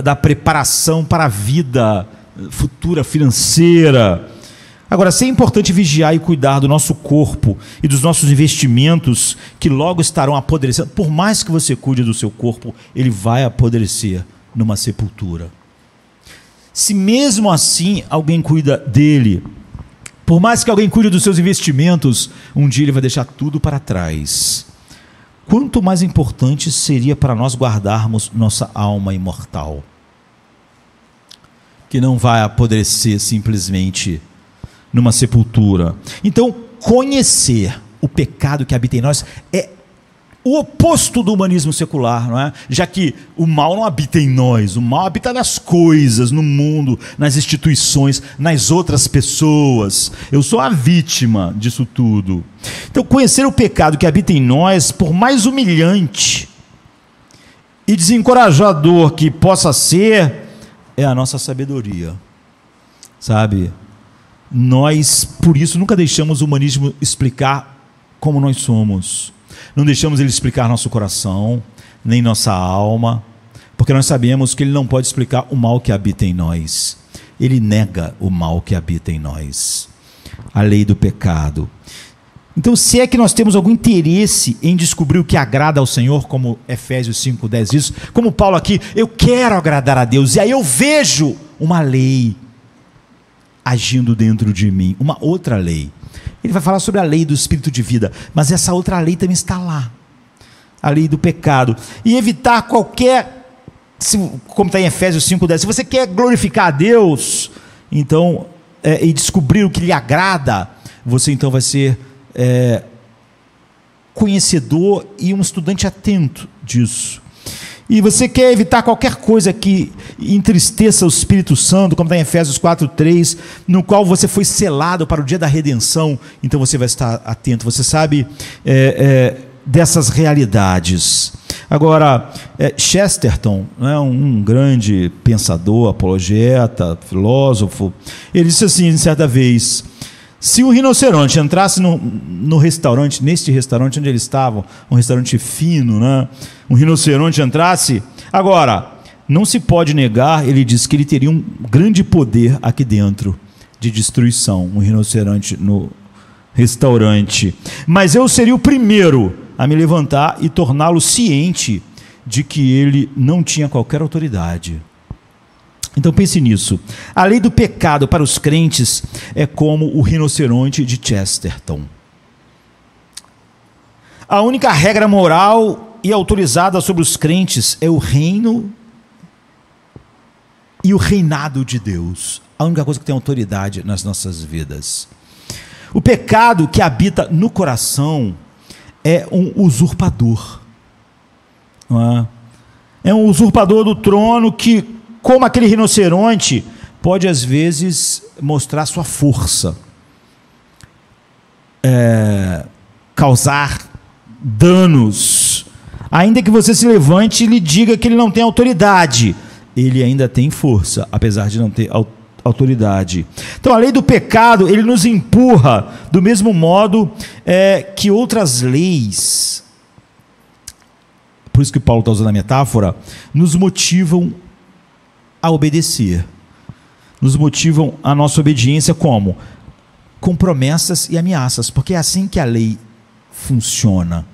da preparação para a vida futura financeira. Agora, se é importante vigiar e cuidar do nosso corpo e dos nossos investimentos, que logo estarão apodrecendo, por mais que você cuide do seu corpo, ele vai apodrecer numa sepultura. Se mesmo assim alguém cuida dele, por mais que alguém cuide dos seus investimentos, um dia ele vai deixar tudo para trás. Quanto mais importante seria para nós guardarmos nossa alma imortal, que não vai apodrecer simplesmente numa sepultura. Então, conhecer o pecado que habita em nós é o oposto do humanismo secular, não é? Já que o mal não habita em nós, o mal habita nas coisas, no mundo, nas instituições, nas outras pessoas. Eu sou a vítima disso tudo. Então, conhecer o pecado que habita em nós, por mais humilhante e desencorajador que possa ser, é a nossa sabedoria, sabe? Nós, por isso, nunca deixamos o humanismo explicar como nós somos. Não deixamos ele explicar nosso coração, nem nossa alma, porque nós sabemos que ele não pode explicar o mal que habita em nós. Ele nega o mal que habita em nós, a lei do pecado. Então, se é que nós temos algum interesse em descobrir o que agrada ao Senhor, como Efésios 5:10 diz, como Paulo aqui, eu quero agradar a Deus, e aí eu vejo uma lei agindo dentro de mim, uma outra lei. Ele vai falar sobre a lei do espírito de vida, mas essa outra lei também está lá, a lei do pecado, e evitar qualquer, como está em Efésios 5:10, se você quer glorificar a Deus, então, e descobrir o que lhe agrada, você então vai ser conhecedor e um estudante atento disso. E você quer evitar qualquer coisa que entristeça o Espírito Santo, como está em Efésios 4:3, no qual você foi selado para o dia da redenção, então você vai estar atento, você sabe dessas realidades. Agora, Chesterton, né, um grande pensador, apologeta, filósofo, ele disse assim, certa vez: se um rinoceronte entrasse no restaurante, neste restaurante onde eles estavam, um restaurante fino, né? Um rinoceronte entrasse, agora, não se pode negar, ele diz que ele teria um grande poder aqui dentro, de destruição, um rinoceronte no restaurante. Mas eu seria o primeiro a me levantar e torná-lo ciente de que ele não tinha qualquer autoridade. Então pense nisso. A lei do pecado para os crentes é como o rinoceronte de Chesterton. A única regra moral e autorizada sobre os crentes é o reino e o reinado de Deus. A única coisa que tem autoridade nas nossas vidas. O pecado que habita no coração é um usurpador. Não é? É um usurpador do trono que, como aquele rinoceronte, pode às vezes mostrar sua força, causar danos, ainda que você se levante e lhe diga que ele não tem autoridade, ele ainda tem força, apesar de não ter autoridade. Então a lei do pecado, ele nos empurra do mesmo modo que outras leis, por isso que Paulo está usando a metáfora, nos motivam a obedecer, nos motivam a nossa obediência como? Com promessas e ameaças, porque é assim que a lei funciona,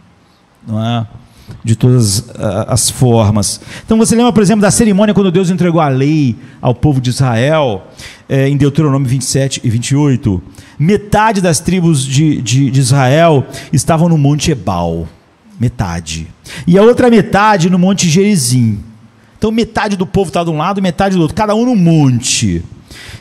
não é? De todas as formas. Então você lembra, por exemplo, da cerimônia quando Deus entregou a lei ao povo de Israel, em Deuteronômio 27 e 28, metade das tribos de Israel estavam no Monte Ebal, metade, e a outra metade no Monte Gerizim. Então metade do povo estava de um lado, metade do outro, cada um no monte,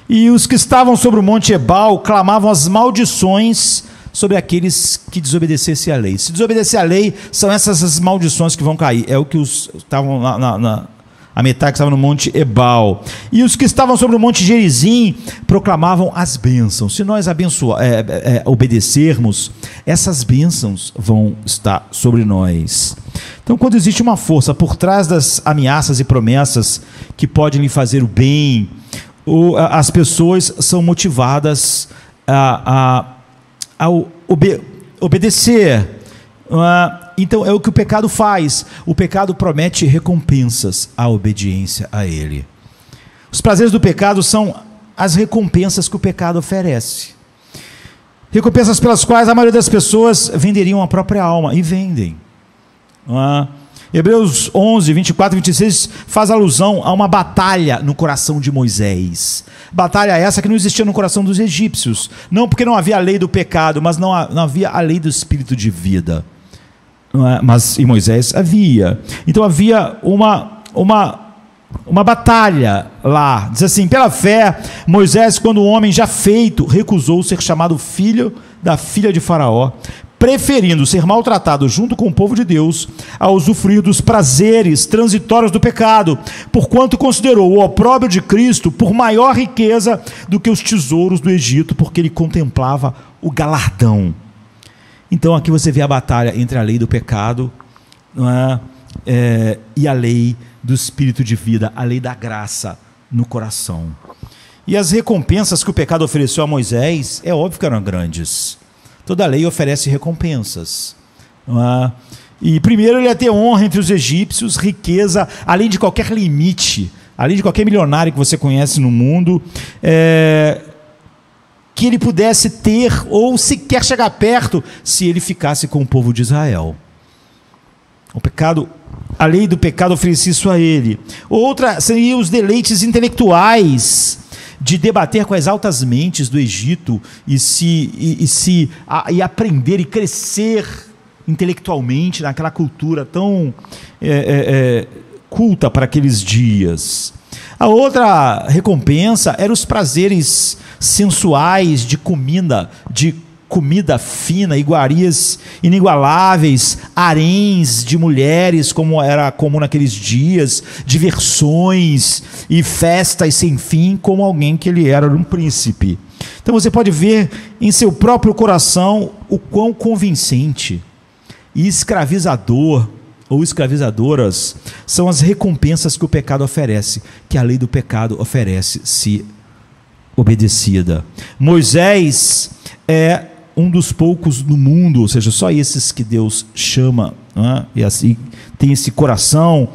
e os que estavam sobre o Monte Ebal clamavam as maldições sobre aqueles que desobedecessem à lei. Se desobedecer à lei, são essas as maldições que vão cair. É o que os estavam a metade que estava no Monte Ebal. E os que estavam sobre o Monte Gerizim proclamavam as bênçãos. Se nós obedecermos, essas bênçãos vão estar sobre nós. Então, quando existe uma força por trás das ameaças e promessas que podem lhe fazer o bem, as pessoas são motivadas a obedecer. Então é o que o pecado faz. O pecado promete recompensas à obediência a ele. Os prazeres do pecado são as recompensas que o pecado oferece, recompensas pelas quais a maioria das pessoas venderiam a própria alma, e vendem. Hebreus 11, 24 e 26 faz alusão a uma batalha no coração de Moisés. Batalha essa que não existia no coração dos egípcios. Não porque não havia a lei do pecado, mas não havia a lei do espírito de vida. Mas em Moisés havia. Então havia uma batalha lá. Diz assim: pela fé, Moisés, quando o homem já feito, recusou ser chamado filho da filha de Faraó, preferindo ser maltratado junto com o povo de Deus a usufruir dos prazeres transitórios do pecado, porquanto considerou o opróbrio de Cristo por maior riqueza do que os tesouros do Egito, porque ele contemplava o galardão. Então aqui você vê a batalha entre a lei do pecado, não é? E a lei do espírito de vida, a lei da graça no coração. E as recompensas que o pecado ofereceu a Moisés, é óbvio que eram grandes. Toda lei oferece recompensas. E primeiro ele ia ter honra entre os egípcios, riqueza, além de qualquer limite, além de qualquer milionário que você conhece no mundo, que ele pudesse ter ou sequer chegar perto se ele ficasse com o povo de Israel. A lei do pecado oferecia isso a ele. Outra seria os deleites intelectuais, de debater com as altas mentes do Egito e aprender e crescer intelectualmente naquela cultura tão culta para aqueles dias. A outra recompensa eram os prazeres sensuais de comida fina, iguarias inigualáveis, haréns de mulheres, como era comum naqueles dias, diversões e festas sem fim, como alguém que ele era um príncipe. Então você pode ver em seu próprio coração o quão convincente e escravizador ou escravizadoras são as recompensas que o pecado oferece, que a lei do pecado oferece se obedecida. Moisés é um dos poucos no mundo, ou seja, só esses que Deus chama, e assim tem esse coração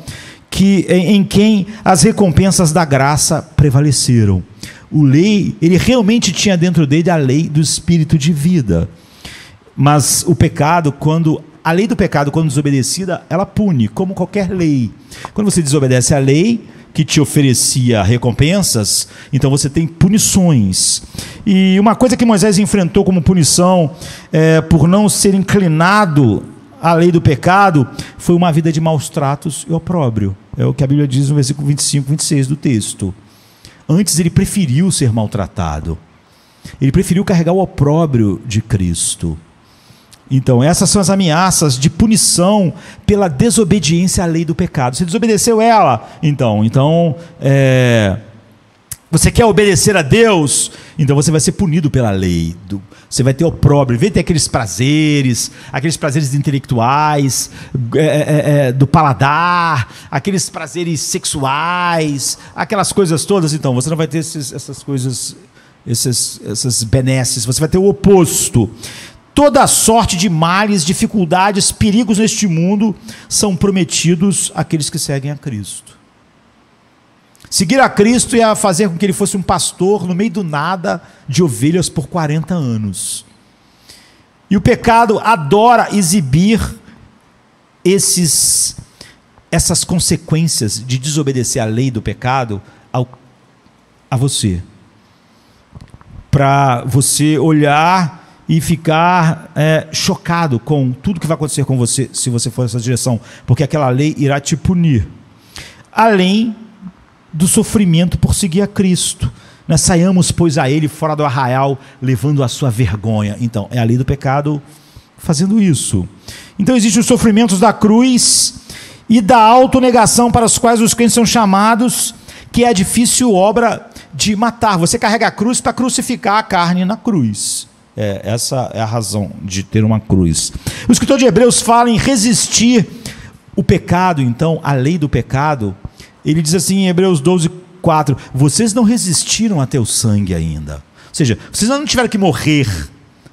em quem as recompensas da graça prevaleceram. Ele realmente tinha dentro dele a lei do espírito de vida, mas o pecado, a lei do pecado, quando desobedecida, ela pune, como qualquer lei. Quando você desobedece à lei que te oferecia recompensas, então você tem punições. E uma coisa que Moisés enfrentou como punição por não ser inclinado à lei do pecado foi uma vida de maus tratos e opróbrio. É o que a Bíblia diz no versículo 25 e 26 do texto. Antes ele preferiu ser maltratado, ele preferiu carregar o opróbrio de Cristo. Então essas são as ameaças de punição pela desobediência à lei do pecado. Você desobedeceu ela, então Você quer obedecer a Deus? Então você vai ser punido pela lei. Você vai ter opróbrio, vai ter aqueles prazeres intelectuais, do paladar, aqueles prazeres sexuais, aquelas coisas todas. Então você não vai ter essas coisas, essas benesses. Você vai ter o oposto. Toda sorte de males, dificuldades, perigos neste mundo são prometidos àqueles que seguem a Cristo. Seguir a Cristo ia fazer com que ele fosse um pastor no meio do nada de ovelhas por 40 anos. E o pecado adora exibir essas consequências de desobedecer à lei do pecado a você. Para você olhar e ficar chocado com tudo que vai acontecer com você se você for nessa direção, porque aquela lei irá te punir. Além do sofrimento por seguir a Cristo. Nós saiamos, pois, a Ele fora do arraial, levando a sua vergonha. Então, é a lei do pecado fazendo isso. Então, existem os sofrimentos da cruz e da autonegação para os quais os crentes são chamados, que é a difícil obra de matar. Você carrega a cruz para crucificar a carne na cruz. Essa é a razão de ter uma cruz. O escritor de Hebreus fala em resistir o pecado, então, a lei do pecado. Ele diz assim em Hebreus 12:4, vocês não resistiram até o sangue ainda. Ou seja, vocês não tiveram que morrer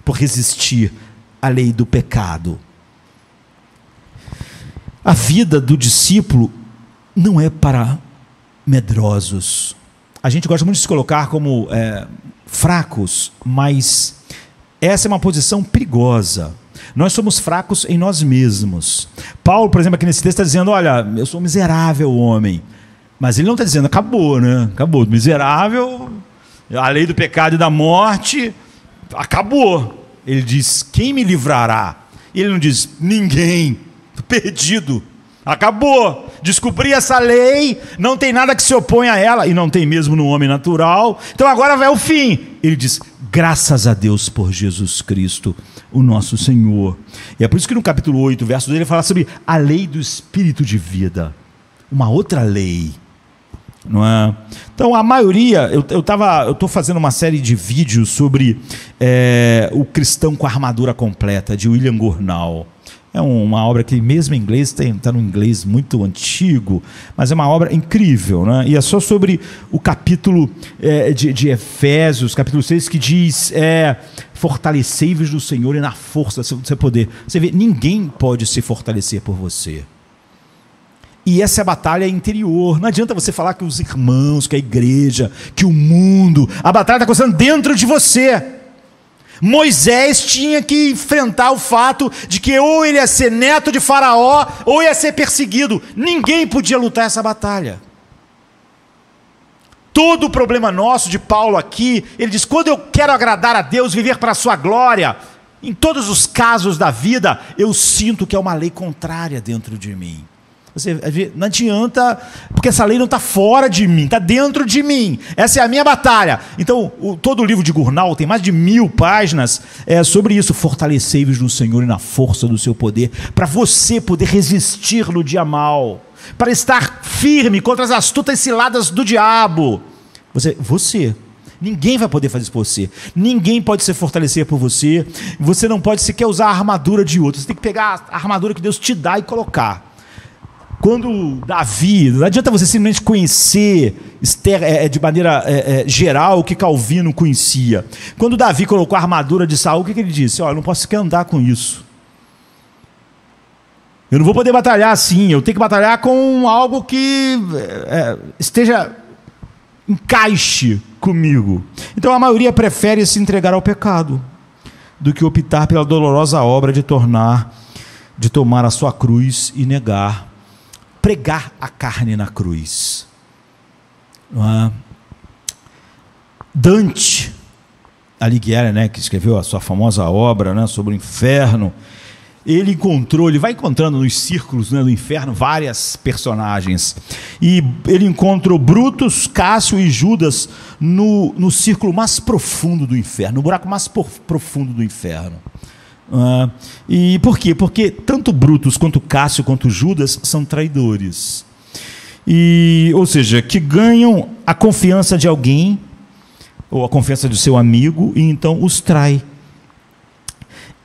por resistir à lei do pecado. A vida do discípulo não é para medrosos. A gente gosta muito de se colocar como fracos, mas essa é uma posição perigosa. Nós somos fracos em nós mesmos. Paulo, por exemplo, aqui nesse texto está dizendo, olha, eu sou um miserável homem. Mas ele não está dizendo, acabou, né? Acabou, miserável, a lei do pecado e da morte, acabou. Ele diz, quem me livrará? Ele não diz, ninguém, perdido, acabou. Descobri essa lei, não tem nada que se oponha a ela, e não tem mesmo no homem natural, então agora vai o fim. Ele diz, graças a Deus por Jesus Cristo, o nosso Senhor. E é por isso que no capítulo 8, verso 2, ele fala sobre a lei do Espírito de vida, uma outra lei. Não é? Então a maioria, eu estou fazendo uma série de vídeos sobre o cristão com a armadura completa, de William Gurnall. É uma obra que mesmo em inglês, está no inglês muito antigo, mas é uma obra incrível, né? E é só sobre o capítulo de Efésios, capítulo 6, que diz, fortalecei-vos do Senhor e na força do seu poder. Você vê, ninguém pode se fortalecer por você. E essa é a batalha interior. Não adianta você falar que os irmãos, que a igreja, que o mundo, a batalha está acontecendo dentro de você. Moisés tinha que enfrentar o fato de que ou ele ia ser neto de Faraó, ou ia ser perseguido. Ninguém podia lutar essa batalha. Todo o problema nosso, de Paulo aqui, ele diz, quando eu quero agradar a Deus, viver para a sua glória, em todos os casos da vida, eu sinto que é uma lei contrária dentro de mim. Não adianta, porque essa lei não está fora de mim, está dentro de mim. Essa é a minha batalha. Então, todo o livro de Gurnall tem mais de 1000 páginas sobre isso. Fortalecei-vos no Senhor e na força do seu poder, para você poder resistir no dia mau, para estar firme contra as astutas ciladas do diabo. Você. Ninguém vai poder fazer isso por você. Ninguém pode se fortalecer por você. Você não pode sequer usar a armadura de outro. Você tem que pegar a armadura que Deus te dá e colocar. Quando Davi, não adianta você simplesmente conhecer de maneira geral o que Calvino conhecia. Quando Davi colocou a armadura de Saul, o que ele disse? Eu não posso sequer andar com isso. Eu não vou poder batalhar assim, eu tenho que batalhar com algo que encaixe comigo. Então a maioria prefere se entregar ao pecado do que optar pela dolorosa obra de tomar a sua cruz e pregar a carne na cruz. Dante Alighieri, que escreveu a sua famosa obra, sobre o inferno, ele vai encontrando nos círculos do inferno várias personagens, e ele encontrou Brutus, Cássio e Judas no círculo mais profundo do inferno, no buraco mais profundo do inferno. E por quê? Porque tanto Brutus quanto Cássio quanto Judas são traidores. ou seja, que ganham a confiança de alguém, ou a confiança do seu amigo, e então os trai.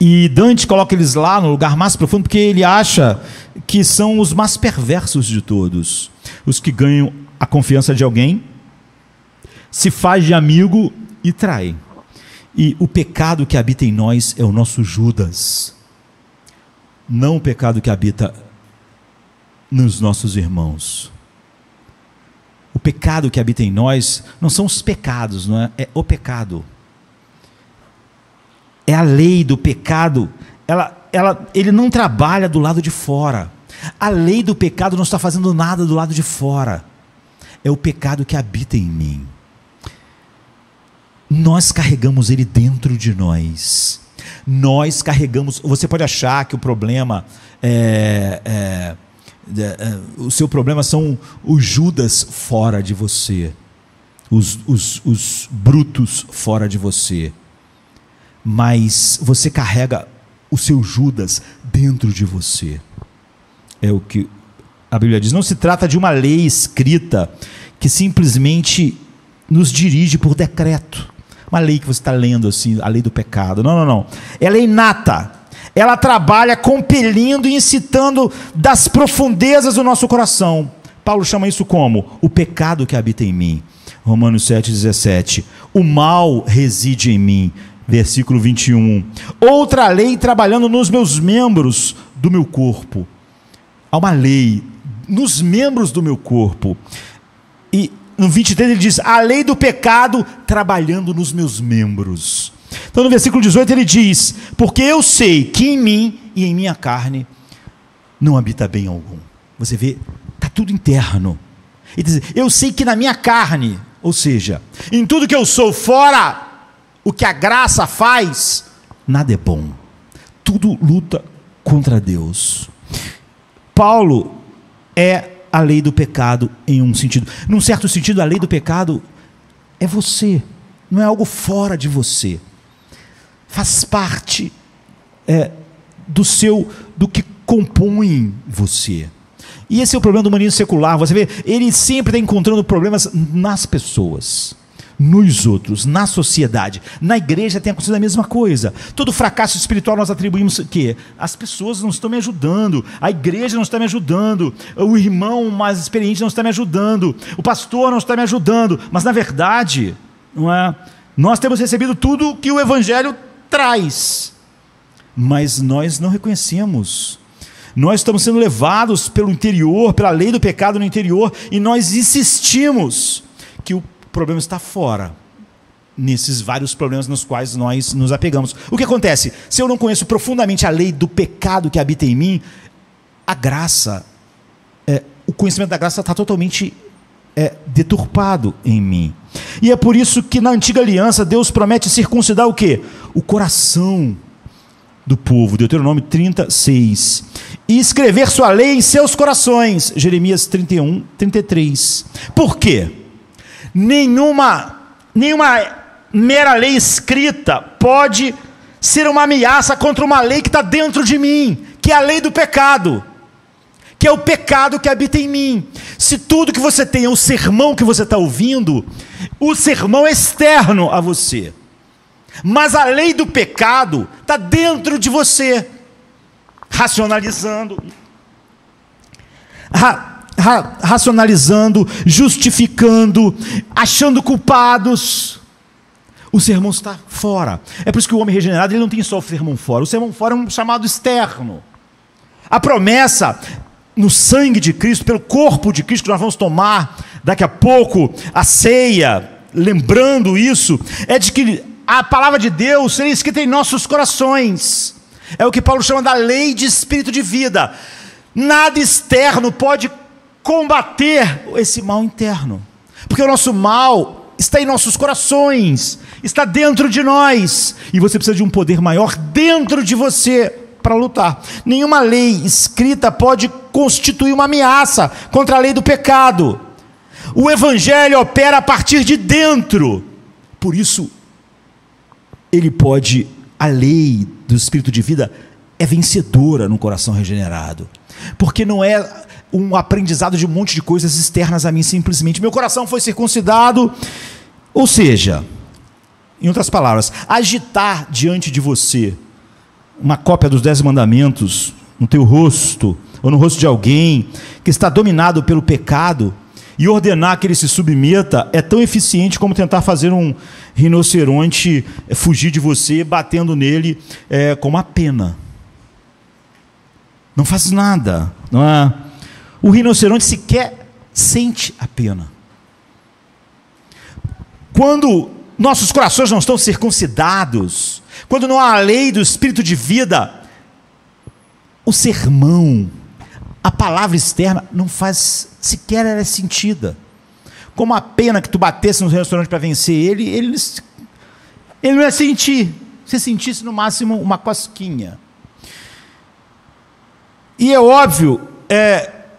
E Dante coloca eles lá no lugar mais profundo, porque ele acha que são os mais perversos de todos. Os que ganham a confiança de alguém, se faz de amigo e trai. E o pecado que habita em nós é o nosso Judas, não o pecado que habita nos nossos irmãos. O pecado que habita em nós não são os pecados, não é? É o pecado. É a lei do pecado. Ele não trabalha do lado de fora. A lei do pecado não está fazendo nada do lado de fora. É o pecado que habita em mim. Nós carregamos ele dentro de nós. Nós carregamos. Você pode achar que o problema o seu problema são os Judas fora de você, os brutos fora de você, mas você carrega o seu Judas dentro de você. É o que a Bíblia diz. Não se trata de uma lei escrita que simplesmente nos dirige por decreto, uma lei que você está lendo assim, a lei do pecado. Não. Ela é inata. Ela trabalha compelindo e incitando das profundezas do nosso coração. Paulo chama isso como? O pecado que habita em mim. Romanos 7,17. O mal reside em mim. Versículo 21. Outra lei trabalhando nos meus membros do meu corpo. Há uma lei nos membros do meu corpo. E no 23 ele diz, a lei do pecado trabalhando nos meus membros. Então no versículo 18 ele diz, porque eu sei que em mim e em minha carne não habita bem algum. Você vê, está tudo interno. Ele diz, eu sei que na minha carne, ou seja, em tudo que eu sou fora, o que a graça faz, nada é bom. Tudo luta contra Deus. Paulo é a lei do pecado em um sentido. Num certo sentido, a lei do pecado é você. Não é algo fora de você. Faz parte do que compõe você. E esse é o problema do humanismo secular. Você vê, ele sempre está encontrando problemas nas pessoas, nos outros, na sociedade. Na igreja tem acontecido a mesma coisa. Todo fracasso espiritual nós atribuímos o quê? As pessoas não estão me ajudando, a igreja não está me ajudando, o irmão mais experiente não está me ajudando, o pastor não está me ajudando. Mas na verdade, não é? Nós temos recebido tudo que o evangelho traz, mas nós não reconhecemos. Nós estamos sendo levados pelo interior, pela lei do pecado no interior, e nós insistimos que o problema está fora, nesses vários problemas nos quais nós nos apegamos. O que acontece? Se eu não conheço profundamente a lei do pecado que habita em mim, a graça, o conhecimento da graça está totalmente deturpado em mim. E é por isso que na antiga aliança Deus promete circuncidar o quê? O coração do povo, Deuteronômio 36, e escrever sua lei em seus corações, Jeremias 31, 33. Por quê? Nenhuma mera lei escrita pode ser uma ameaça contra uma lei que está dentro de mim, que é a lei do pecado, que é o pecado que habita em mim. Se tudo que você tem é o sermão que você está ouvindo, o sermão é externo a você, mas a lei do pecado está dentro de você, racionalizando, justificando, achando culpados. O sermão está fora. É por isso que o homem regenerado ele não tem só o sermão fora. O sermão fora é um chamado externo. A promessa no sangue de Cristo, pelo corpo de Cristo, que nós vamos tomar daqui a pouco, a ceia, lembrando isso, é de que a palavra de Deus seria escrita em nossos corações. É o que Paulo chama da lei de espírito de vida. Nada externo pode combater esse mal interno, porque o nosso mal está em nossos corações, está dentro de nós, e você precisa de um poder maior dentro de você para lutar. Nenhuma lei escrita pode constituir uma ameaça contra a lei do pecado. O evangelho opera a partir de dentro, por isso a lei do espírito de vida é vencedora no coração regenerado, porque não é um aprendizado de um monte de coisas externas a mim, simplesmente. Meu coração foi circuncidado. Ou seja, em outras palavras, agitar diante de você uma cópia dos 10 mandamentos no teu rosto, ou no rosto de alguém que está dominado pelo pecado, e ordenar que ele se submeta, é tão eficiente como tentar fazer um rinoceronte fugir de você, batendo nele com uma pena. Não faz nada, não é? O rinoceronte sequer sente a pena. Quando nossos corações não estão circuncidados, quando não há a lei do Espírito de vida, o sermão, a palavra externa não faz sequer ela é sentida. Como a pena que tu batesse no restaurante para vencer ele não ia sentir. Se sentisse no máximo uma cosquinha. E é óbvio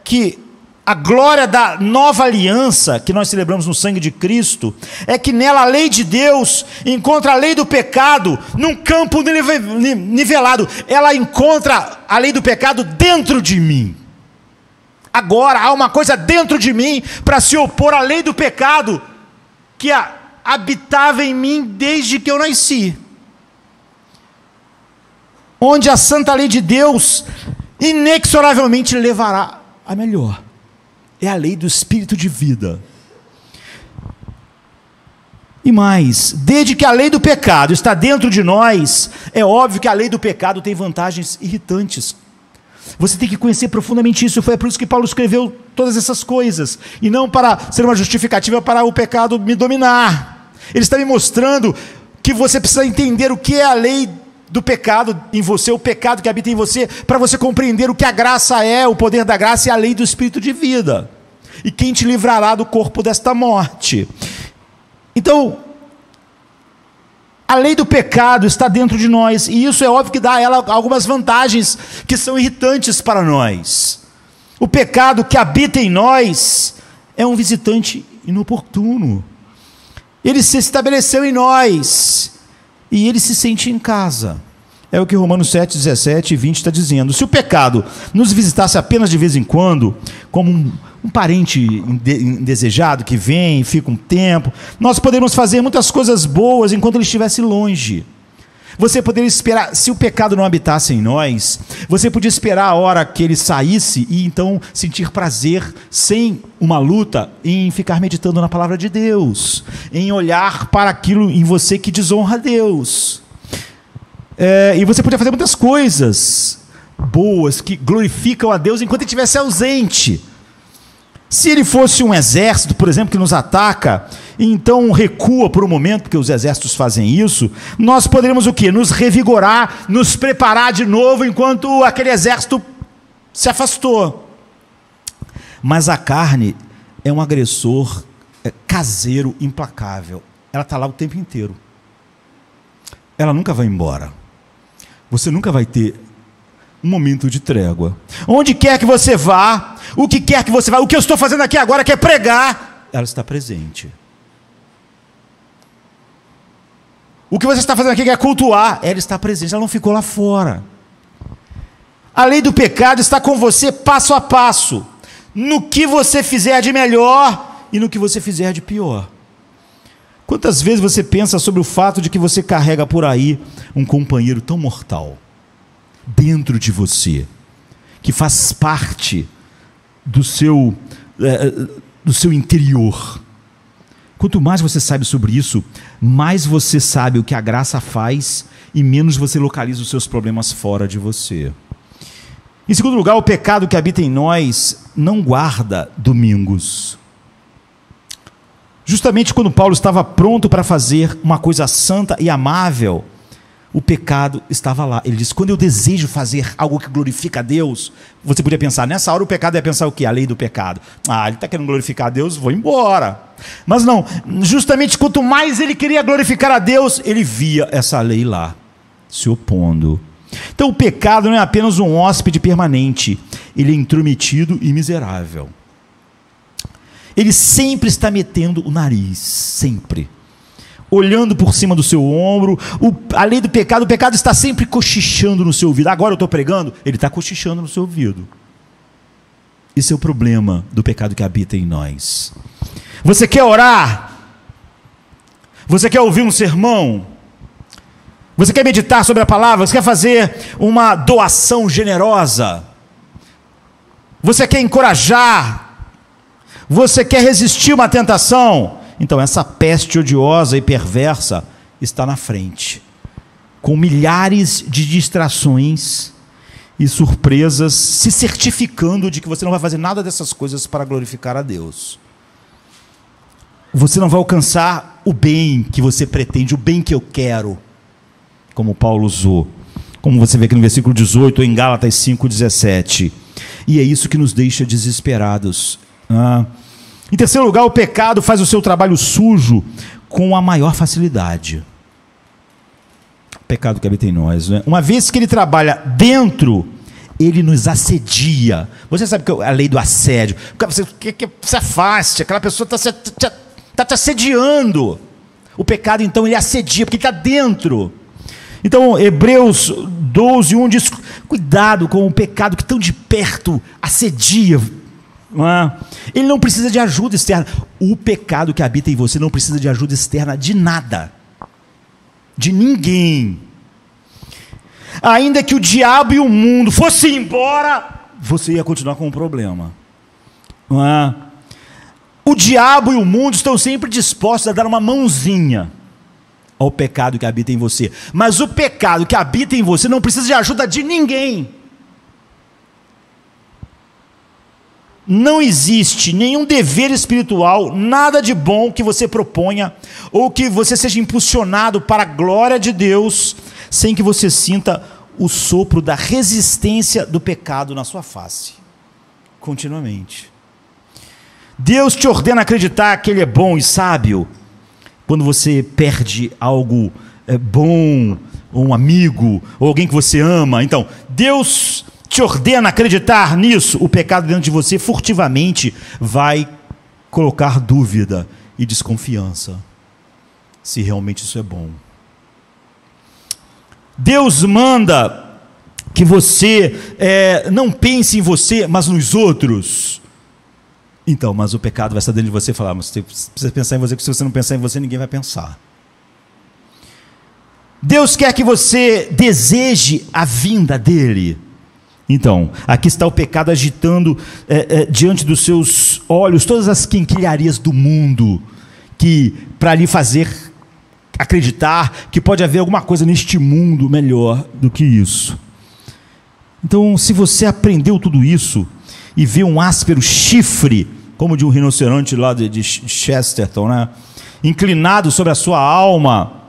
que a glória da nova aliança que nós celebramos no sangue de Cristo é que nela a lei de Deus encontra a lei do pecado num campo nivelado. Ela encontra a lei do pecado dentro de mim. Agora há uma coisa dentro de mim para se opor à lei do pecado que habitava em mim desde que eu nasci. Onde a santa lei de Deus inexoravelmente levará a melhor. É a lei do Espírito de vida. E mais, desde que a lei do pecado está dentro de nós, é óbvio que a lei do pecado tem vantagens irritantes. Você tem que conhecer profundamente isso. Foi por isso que Paulo escreveu todas essas coisas, e não para ser uma justificativa para o pecado me dominar. Ele está me mostrando que você precisa entender o que é a lei do pecado em você, o pecado que habita em você, para você compreender o que a graça é, o poder da graça e a lei do Espírito de vida, e quem te livrará do corpo desta morte. Então, a lei do pecado está dentro de nós, e isso é óbvio que dá a ela algumas vantagens que são irritantes para nós. O pecado que habita em nós é um visitante inoportuno. Ele se estabeleceu em nós, e ele se sente em casa. É o que Romanos 7, 17 e 20 está dizendo. Se o pecado nos visitasse apenas de vez em quando, como um parente indesejado que vem e fica um tempo, nós poderíamos fazer muitas coisas boas enquanto ele estivesse longe. Você poderia esperar, se o pecado não habitasse em nós, você podia esperar a hora que ele saísse e então sentir prazer, sem uma luta, em ficar meditando na palavra de Deus, em olhar para aquilo em você que desonra a Deus. E você podia fazer muitas coisas boas que glorificam a Deus enquanto ele estivesse ausente. Se ele fosse um exército, por exemplo, que nos ataca, e então recua por um momento, porque os exércitos fazem isso, nós poderíamos o quê? Nos revigorar, nos preparar de novo, enquanto aquele exército se afastou. Mas a carne é um agressor caseiro, implacável. Ela está lá o tempo inteiro. Ela nunca vai embora. Você nunca vai ter um momento de trégua. Onde quer que você vá, o que quer que você vá, o que eu estou fazendo aqui agora, que é pregar, ela está presente. O que você está fazendo aqui, que é cultuar, ela está presente, ela não ficou lá fora. A lei do pecado está com você passo a passo, no que você fizer de melhor e no que você fizer de pior. Quantas vezes você pensa sobre o fato de que você carrega por aí um companheiro tão mortal dentro de você, que faz parte do seu interior? Quanto mais você sabe sobre isso, mais você sabe o que a graça faz e menos você localiza os seus problemas fora de você. Em segundo lugar, o pecado que habita em nós não guarda domingos. Justamente quando Paulo estava pronto para fazer uma coisa santa e amável, o pecado estava lá. Ele diz: quando eu desejo fazer algo que glorifica a Deus, você podia pensar, nessa hora o pecado ia pensar o quê? A lei do pecado. Ele está querendo glorificar a Deus, vou embora. Mas não, justamente quanto mais ele queria glorificar a Deus, ele via essa lei lá, se opondo. Então o pecado não é apenas um hóspede permanente, ele é intrometido e miserável. Ele sempre está metendo o nariz, sempre. Olhando por cima do seu ombro. A lei do pecado, o pecado está sempre cochichando no seu ouvido. Agora eu estou pregando, ele está cochichando no seu ouvido. Esse é o problema do pecado que habita em nós. Você quer orar? Você quer ouvir um sermão? Você quer meditar sobre a palavra? Você quer fazer uma doação generosa? Você quer encorajar? Você quer resistir uma tentação? Então essa peste odiosa e perversa está na frente, com milhares de distrações e surpresas, se certificando de que você não vai fazer nada dessas coisas para glorificar a Deus. Você não vai alcançar o bem que você pretende, o bem que eu quero, como Paulo usou, como você vê aqui no versículo 18, ou em Gálatas 5:17. E é isso que nos deixa desesperados. Em terceiro lugar, o pecado faz o seu trabalho sujo com a maior facilidade. Pecado que habita em nós, né? Uma vez que ele trabalha dentro, ele nos assedia. Você sabe que a lei do assédio, você se afaste, aquela pessoa está te assediando. O pecado então ele assedia, porque ele está dentro. Então Hebreus 12:1 diz: cuidado com o pecado que tão de perto assedia. Ele não precisa de ajuda externa. O pecado que habita em você não precisa de ajuda externa de nada, de ninguém. Ainda que o diabo e o mundo fossem embora, você ia continuar com um problema. O diabo e o mundo estão sempre dispostos a dar uma mãozinha ao pecado que habita em você. Mas o pecado que habita em você não precisa de ajuda de ninguém. Não existe nenhum dever espiritual, nada de bom que você proponha, ou que você seja impulsionado para a glória de Deus, sem que você sinta o sopro da resistência do pecado na sua face, continuamente. Deus te ordena acreditar que Ele é bom e sábio, quando você perde algo bom, ou um amigo, ou alguém que você ama. Então, Deus te ordena acreditar nisso. O pecado dentro de você furtivamente vai colocar dúvida e desconfiança se realmente isso é bom. Deus manda que você não pense em você, mas nos outros. Então, mas o pecado vai estar dentro de você e falar: mas você precisa pensar em você, porque se você não pensar em você, ninguém vai pensar. Deus quer que você deseje a vinda dele. Então, aqui está o pecado agitando diante dos seus olhos todas as quinquilharias do mundo, que para lhe fazer acreditar que pode haver alguma coisa neste mundo melhor do que isso. Então, se você aprendeu tudo isso e vê um áspero chifre, como de um rinoceronte lá de Chesterton, né, inclinado sobre a sua alma,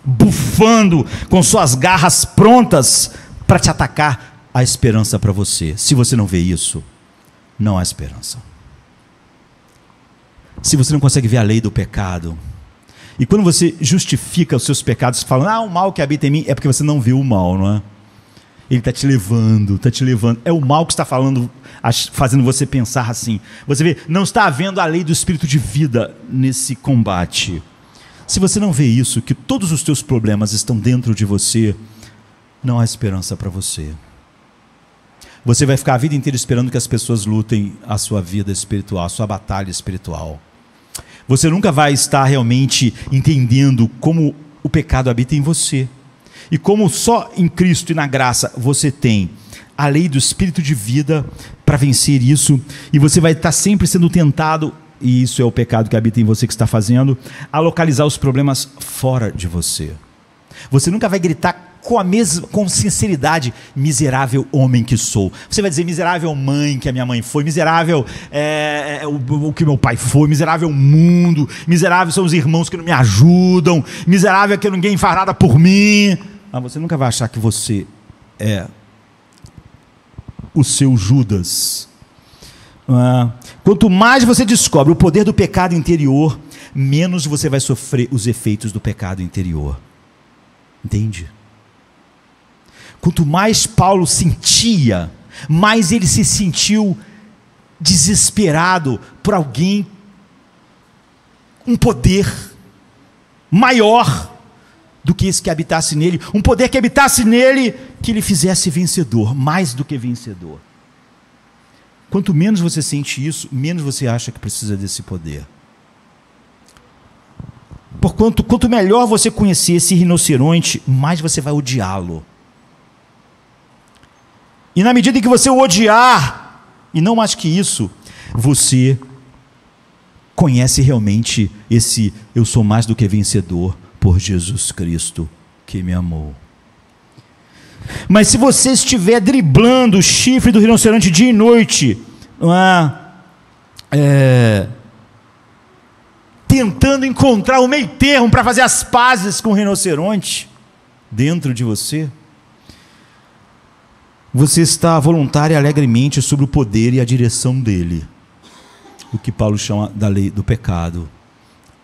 bufando com suas garras prontas para te atacar, há esperança para você. Se você não vê isso, não há esperança. Se você não consegue ver a lei do pecado, e quando você justifica os seus pecados falando: o mal que habita em mim, é porque você não viu o mal, não é? Ele está te levando, é o mal que está falando, fazendo você pensar assim. Você vê, não está havendo a lei do espírito de vida nesse combate. Se você não vê isso, que todos os teus problemas estão dentro de você, não há esperança para você. Você vai ficar a vida inteira esperando que as pessoas lutem a sua vida espiritual, a sua batalha espiritual. Você nunca vai estar realmente entendendo como o pecado habita em você. E como só em Cristo e na graça você tem a lei do espírito de vida para vencer isso. E você vai estar sempre sendo tentado, e isso é o pecado que habita em você que está fazendo, a localizar os problemas fora de você. Você nunca vai gritar com sinceridade: miserável homem que sou. Você vai dizer: miserável mãe que a minha mãe foi, miserável o que meu pai foi, miserável mundo, miserável são os irmãos que não me ajudam, miserável que ninguém faz nada por mim. Mas você nunca vai achar que você é o seu Judas. Quanto mais você descobre o poder do pecado interior, menos você vai sofrer os efeitos do pecado interior. Entende? Quanto mais Paulo sentia, mais ele se sentiu desesperado por alguém, um poder maior do que esse que habitasse nele, um poder que habitasse nele, que lhe fizesse vencedor, mais do que vencedor. Quanto menos você sente isso, menos você acha que precisa desse poder. Porquanto, quanto melhor você conhecer esse rinoceronte, mais você vai odiá-lo. E na medida em que você o odiar, e não mais que isso, você conhece realmente esse eu sou mais do que vencedor por Jesus Cristo que me amou. Mas se você estiver driblando o chifre do rinoceronte dia e noite, tentando encontrar o meio termo para fazer as pazes com o rinoceronte dentro de você, você está voluntário e alegremente sob o poder e a direção dele. O que Paulo chama da lei do pecado,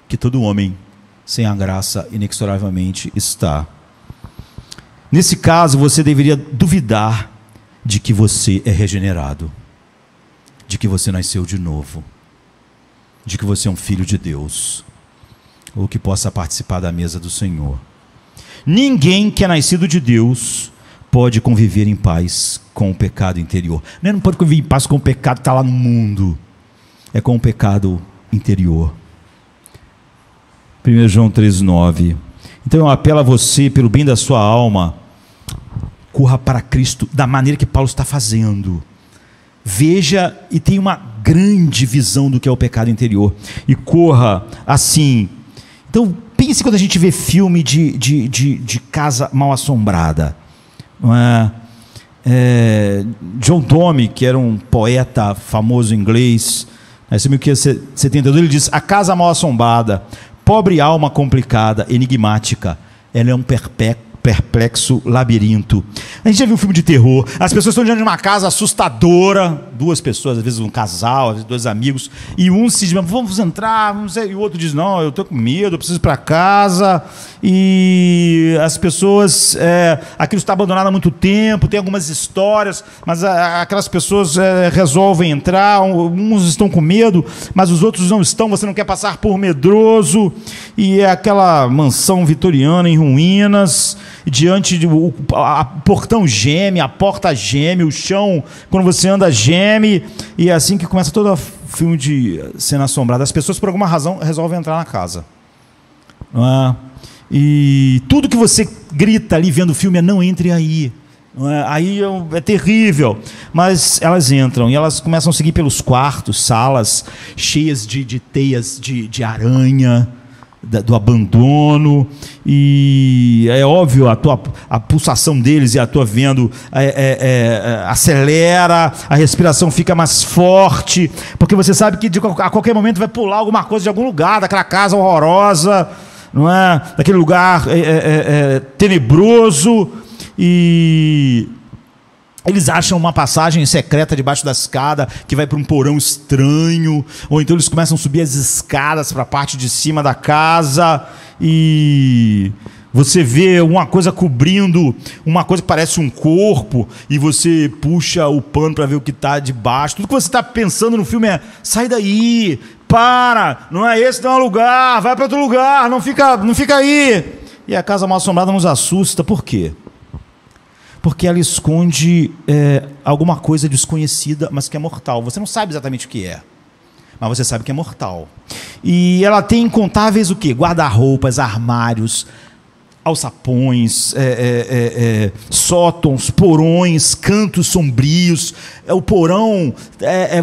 que todo homem sem a graça inexoravelmente está. Nesse caso, você deveria duvidar de que você é regenerado, de que você nasceu de novo, de que você é um filho de Deus, ou que possa participar da mesa do Senhor. Ninguém que é nascido de Deus pode conviver em paz com o pecado interior. Não pode conviver em paz com o pecado que está lá no mundo. É com o pecado interior. 1 João 3,9. Então eu apelo a você, pelo bem da sua alma, corra para Cristo da maneira que Paulo está fazendo. Veja e tenha uma grande visão do que é o pecado interior. E corra assim. Então pense quando a gente vê filme de casa mal assombrada. Não é? John Donne, que era um poeta famoso inglês, em 1972, ele diz: a casa mal assombrada, pobre alma complicada, enigmática, ela é um perplexo labirinto. A gente já viu um filme de terror, as pessoas estão diante de uma casa assustadora, duas pessoas, às vezes um casal, às vezes dois amigos, e um se diz: vamos entrar, e o outro diz: não, eu estou com medo, eu preciso ir para casa. E as pessoas, aquilo está abandonado há muito tempo, tem algumas histórias, mas aquelas pessoas resolvem entrar, uns estão com medo, mas os outros não estão, você não quer passar por medroso, e é aquela mansão vitoriana em ruínas, diante de portão geme, a porta geme, o chão, quando você anda, geme, e é assim que começa todo o filme de cena assombrada. As pessoas, por alguma razão, resolvem entrar na casa. Não é? E tudo que você grita ali vendo o filme é: não entre aí. Não é? Aí é terrível. Mas elas entram e elas começam a seguir pelos quartos, salas cheias de teias de aranha, do abandono, e é óbvio, a pulsação deles e a tua vendo acelera, a respiração fica mais forte, porque você sabe que a qualquer momento vai pular alguma coisa de algum lugar, daquela casa horrorosa, não é? Daquele lugar tenebroso, e eles acham uma passagem secreta debaixo da escada que vai para um porão estranho, ou então eles começam a subir as escadas para a parte de cima da casa, e você vê uma coisa cobrindo uma coisa que parece um corpo, e você puxa o pano para ver o que está debaixo. Tudo que você está pensando no filme é: sai daí, para, não é esse, não é lugar, vai para outro lugar, não fica aí. E a casa mal assombrada nos assusta. Por quê? Porque ela esconde alguma coisa desconhecida, mas que é mortal. Você não sabe exatamente o que é, mas você sabe que é mortal. E ela tem incontáveis o quê? Guarda-roupas, armários, alçapões, sótãos, porões, cantos sombrios. O porão,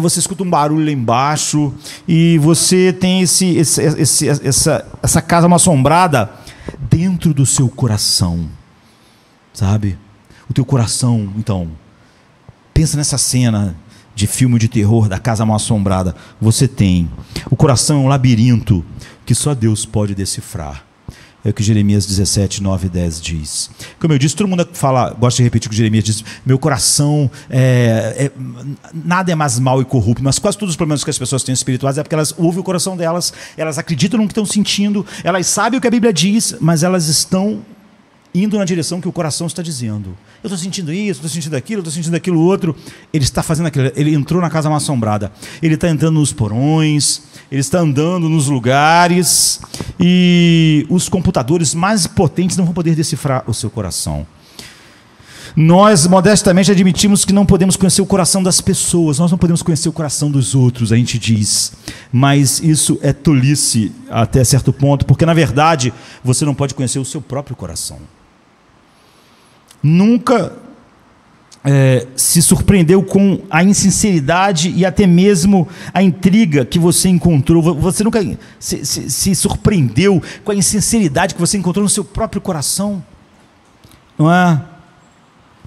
você escuta um barulho lá embaixo, e você tem essa casa mal assombrada dentro do seu coração, sabe? O teu coração, então, pensa nessa cena de filme de terror da casa mal assombrada. Você tem, o coração é um labirinto que só Deus pode decifrar. É o que Jeremias 17, 9 e 10 diz. Como eu disse, todo mundo gosta de repetir o que Jeremias diz: meu coração, nada é mais mau e corrupto, mas quase todos os problemas que as pessoas têm espirituais é porque elas ouvem o coração delas, elas acreditam no que estão sentindo, elas sabem o que a Bíblia diz, mas elas estão indo na direção que o coração está dizendo. Eu estou sentindo isso, estou sentindo aquilo, estou sentindo aquilo outro. Ele está fazendo aquilo. Ele entrou na casa mal assombrada. Ele está entrando nos porões, ele está andando nos lugares, e os computadores mais potentes não vão poder decifrar o seu coração. Nós modestamente admitimos que não podemos conhecer o coração das pessoas, nós não podemos conhecer o coração dos outros, a gente diz, mas isso é tolice até certo ponto, porque na verdade você não pode conhecer o seu próprio coração. Nunca se surpreendeu com a insinceridade e até mesmo a intriga que você encontrou? Você nunca se surpreendeu com a insinceridade que você encontrou no seu próprio coração? Não é?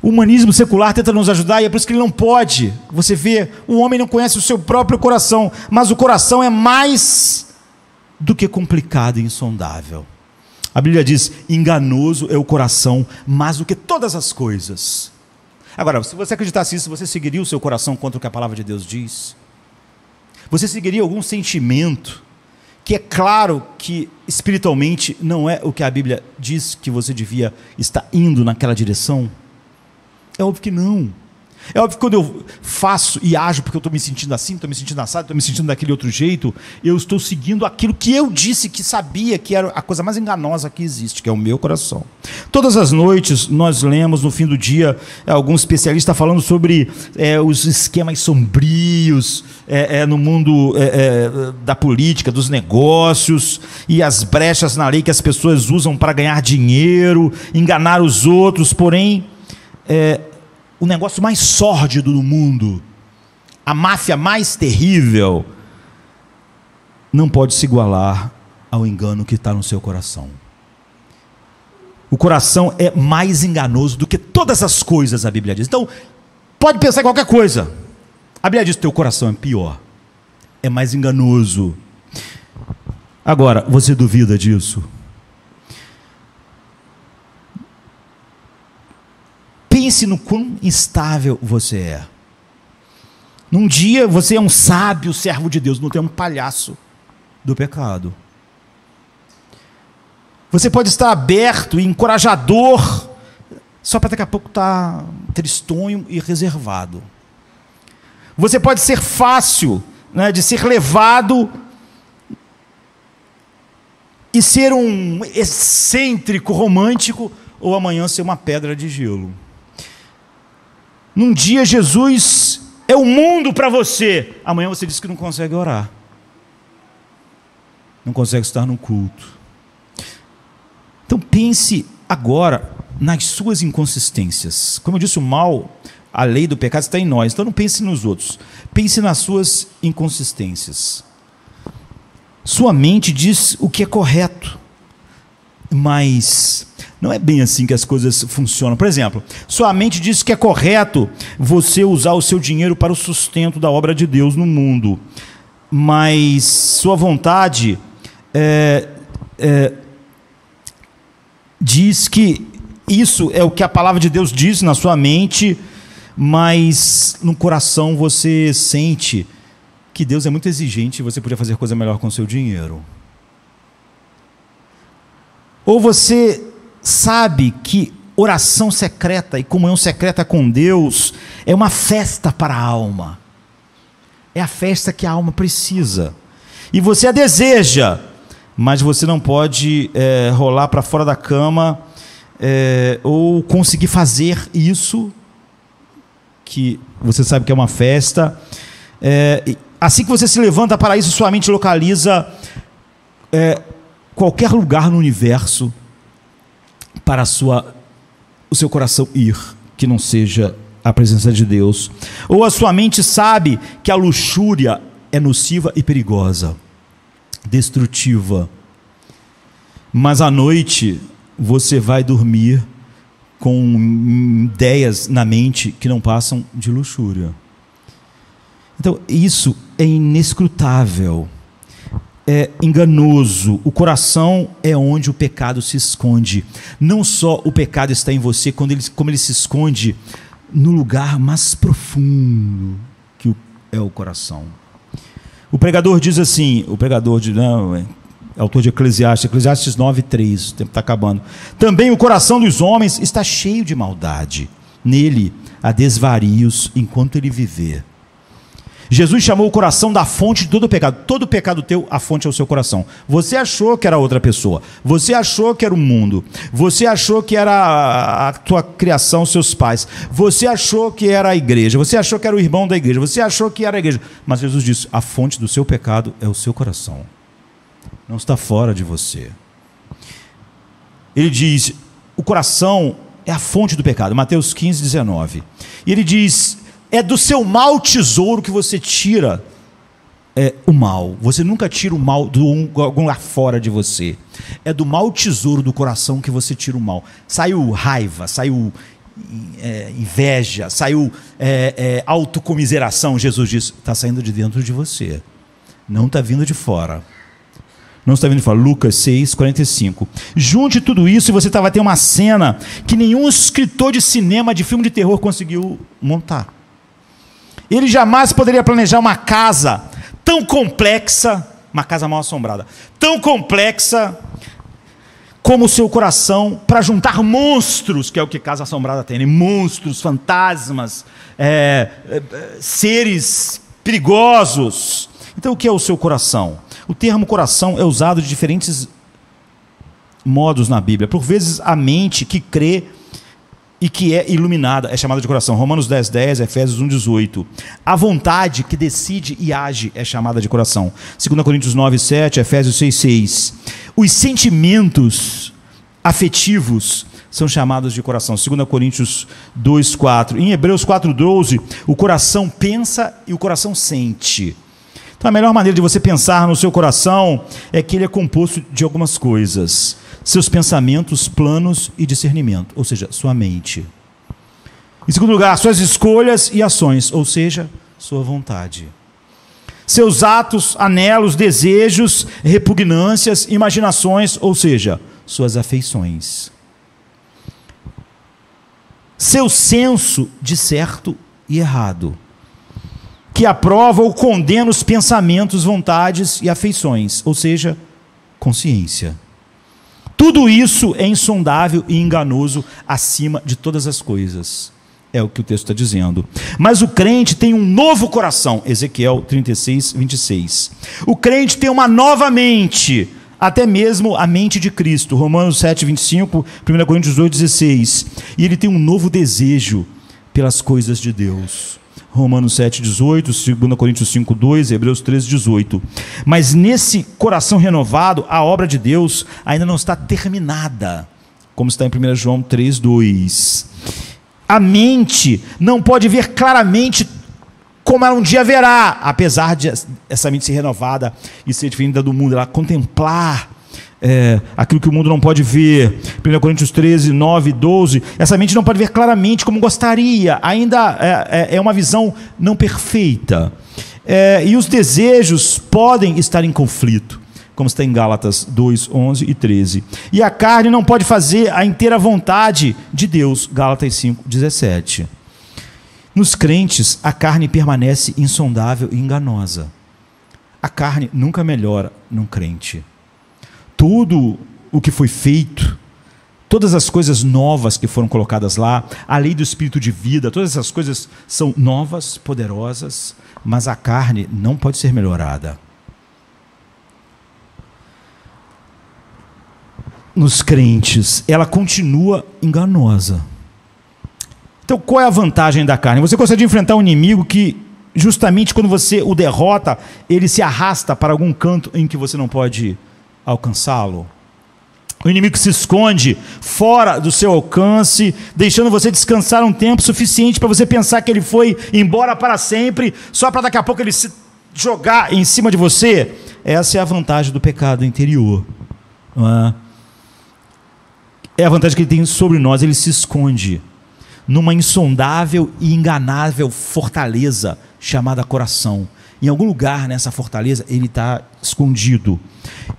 O humanismo secular tenta nos ajudar e é por isso que ele não pode. Você vê, o homem não conhece o seu próprio coração, mas o coração é mais do que complicado e insondável. A Bíblia diz: enganoso é o coração mais do que todas as coisas. Agora, se você acreditasse nisso, você seguiria o seu coração contra o que a palavra de Deus diz? Você seguiria algum sentimento que é claro que espiritualmente não é o que a Bíblia diz que você devia estar indo naquela direção? É óbvio que não. É óbvio que quando eu faço e ajo porque eu estou me sentindo assim, estou me sentindo assado, estou me sentindo daquele outro jeito, eu estou seguindo aquilo que eu disse que sabia que era a coisa mais enganosa que existe, que é o meu coração. Todas as noites nós lemos no fim do dia algum especialista falando sobre os esquemas sombrios no mundo da política, dos negócios e as brechas na lei que as pessoas usam para ganhar dinheiro, enganar os outros. Porém, o negócio mais sórdido do mundo, a máfia mais terrível, não pode se igualar ao engano que está no seu coração. O coração é mais enganoso do que todas as coisas, a Bíblia diz. Então, pode pensar em qualquer coisa. A Bíblia diz que teu coração é pior, é mais enganoso. Agora, você duvida disso? Pense no quão instável você é. Num dia você é um sábio servo de Deus, não tem um palhaço do pecado. Você pode estar aberto e encorajador, só para daqui a pouco estar tristonho e reservado. Você pode ser fácil, né, de ser levado e ser um excêntrico romântico, ou amanhã ser uma pedra de gelo. Num dia Jesus é o mundo para você, amanhã você diz que não consegue orar, não consegue estar no culto. Então pense agora nas suas inconsistências. Como eu disse, o mal, a lei do pecado está em nós, então não pense nos outros, pense nas suas inconsistências. Sua mente diz o que é correto, mas não é bem assim que as coisas funcionam. Por exemplo, sua mente diz que é correto você usar o seu dinheiro para o sustento da obra de Deus no mundo, mas sua vontade diz que isso é o que a palavra de Deus diz na sua mente, mas no coração você sente que Deus é muito exigente e você podia fazer coisa melhor com o seu dinheiro. Ou você sabe que oração secreta e comunhão secreta com Deus é uma festa para a alma, é a festa que a alma precisa, e você a deseja, mas você não pode rolar para fora da cama ou conseguir fazer isso que você sabe que é uma festa. Assim que você se levanta para isso, sua mente localiza qualquer lugar no universo para o seu coração ir, que não seja a presença de Deus. Ou a sua mente sabe que a luxúria é nociva e perigosa, destrutiva, mas à noite você vai dormir com ideias na mente que não passam de luxúria. Então isso é inescrutável, é enganoso. O coração é onde o pecado se esconde. Não só o pecado está em você, como ele se esconde no lugar mais profundo que é o coração. O pregador diz assim, autor de Eclesiastes 9:3, o tempo está acabando. Também o coração dos homens está cheio de maldade, nele há desvarios enquanto ele viver. Jesus chamou o coração da fonte de todo o pecado. Todo pecado teu, a fonte é o seu coração. Você achou que era outra pessoa. Você achou que era o mundo. Você achou que era a tua criação, seus pais. Você achou que era a igreja. Você achou que era o irmão da igreja. Você achou que era a igreja. Mas Jesus disse, a fonte do seu pecado é o seu coração. Não está fora de você. Ele diz, o coração é a fonte do pecado. Mateus 15, 19. E ele diz, é do seu mau tesouro que você tira o mal. Você nunca tira o mal de algum lugar fora de você. É do mau tesouro do coração que você tira o mal. Saiu raiva, saiu inveja, saiu autocomiseração. Jesus disse, está saindo de dentro de você. Não está vindo de fora. Não está vindo de fora. Lucas 6, 45. Junte tudo isso e você vai ter uma cena que nenhum escritor de cinema, de filme de terror conseguiu montar. Ele jamais poderia planejar uma casa tão complexa, uma casa mal assombrada, tão complexa como o seu coração, para juntar monstros, que é o que casa assombrada tem, né? Monstros, fantasmas, seres perigosos. Então o que é o seu coração? O termo coração é usado de diferentes modos na Bíblia. Por vezes a mente que crê e que é iluminada é chamada de coração. Romanos 10, 10, Efésios 1, 18. A vontade que decide e age é chamada de coração. 2 Coríntios 9, 7, Efésios 6, 6. Os sentimentos afetivos são chamados de coração. 2 Coríntios 2, 4. Em Hebreus 4, 12, o coração pensa e o coração sente. Então a melhor maneira de você pensar no seu coração é que ele é composto de algumas coisas. Seus pensamentos, planos e discernimento, ou seja, sua mente. Em segundo lugar, suas escolhas e ações, ou seja, sua vontade. Seus atos, anelos, desejos, repugnâncias, imaginações, ou seja, suas afeições. Seu senso de certo e errado, que aprova ou condena os pensamentos, vontades e afeições, ou seja, consciência. Tudo isso é insondável e enganoso acima de todas as coisas. É o que o texto está dizendo. Mas o crente tem um novo coração. Ezequiel 36, 26. O crente tem uma nova mente, até mesmo a mente de Cristo. Romanos 7, 25, 1 Coríntios 8, 16. E ele tem um novo desejo pelas coisas de Deus. Romanos 7, 18, 2 Coríntios 5, 2, Hebreus 13, 18. Mas nesse coração renovado, a obra de Deus ainda não está terminada, como está em 1 João 3, 2. A mente não pode ver claramente como ela um dia verá, apesar de essa mente ser renovada e ser diferente do mundo, ela contemplar aquilo que o mundo não pode ver. 1 Coríntios 13, 9, 12. Essa mente não pode ver claramente como gostaria, ainda é uma visão não perfeita. E os desejos podem estar em conflito, como está em Gálatas 2, 11 e 13. E a carne não pode fazer a inteira vontade de Deus, Gálatas 5, 17. Nos crentes, a carne permanece insondável e enganosa. A carne nunca melhora num crente. Tudo o que foi feito, todas as coisas novas que foram colocadas lá, a lei do espírito de vida, todas essas coisas são novas, poderosas, mas a carne não pode ser melhorada. Nos crentes, ela continua enganosa. Então, qual é a vantagem da carne? Você consegue enfrentar um inimigo que, justamente quando você o derrota, ele se arrasta para algum canto em que você não pode alcançá-lo. O inimigo se esconde fora do seu alcance, deixando você descansar um tempo suficiente para você pensar que ele foi embora para sempre, só para daqui a pouco ele se jogar em cima de você. Essa é a vantagem do pecado interior, não é? É a vantagem que ele tem sobre nós. Ele se esconde numa insondável e enganável fortaleza chamada coração. Em algum lugar nessa fortaleza ele está escondido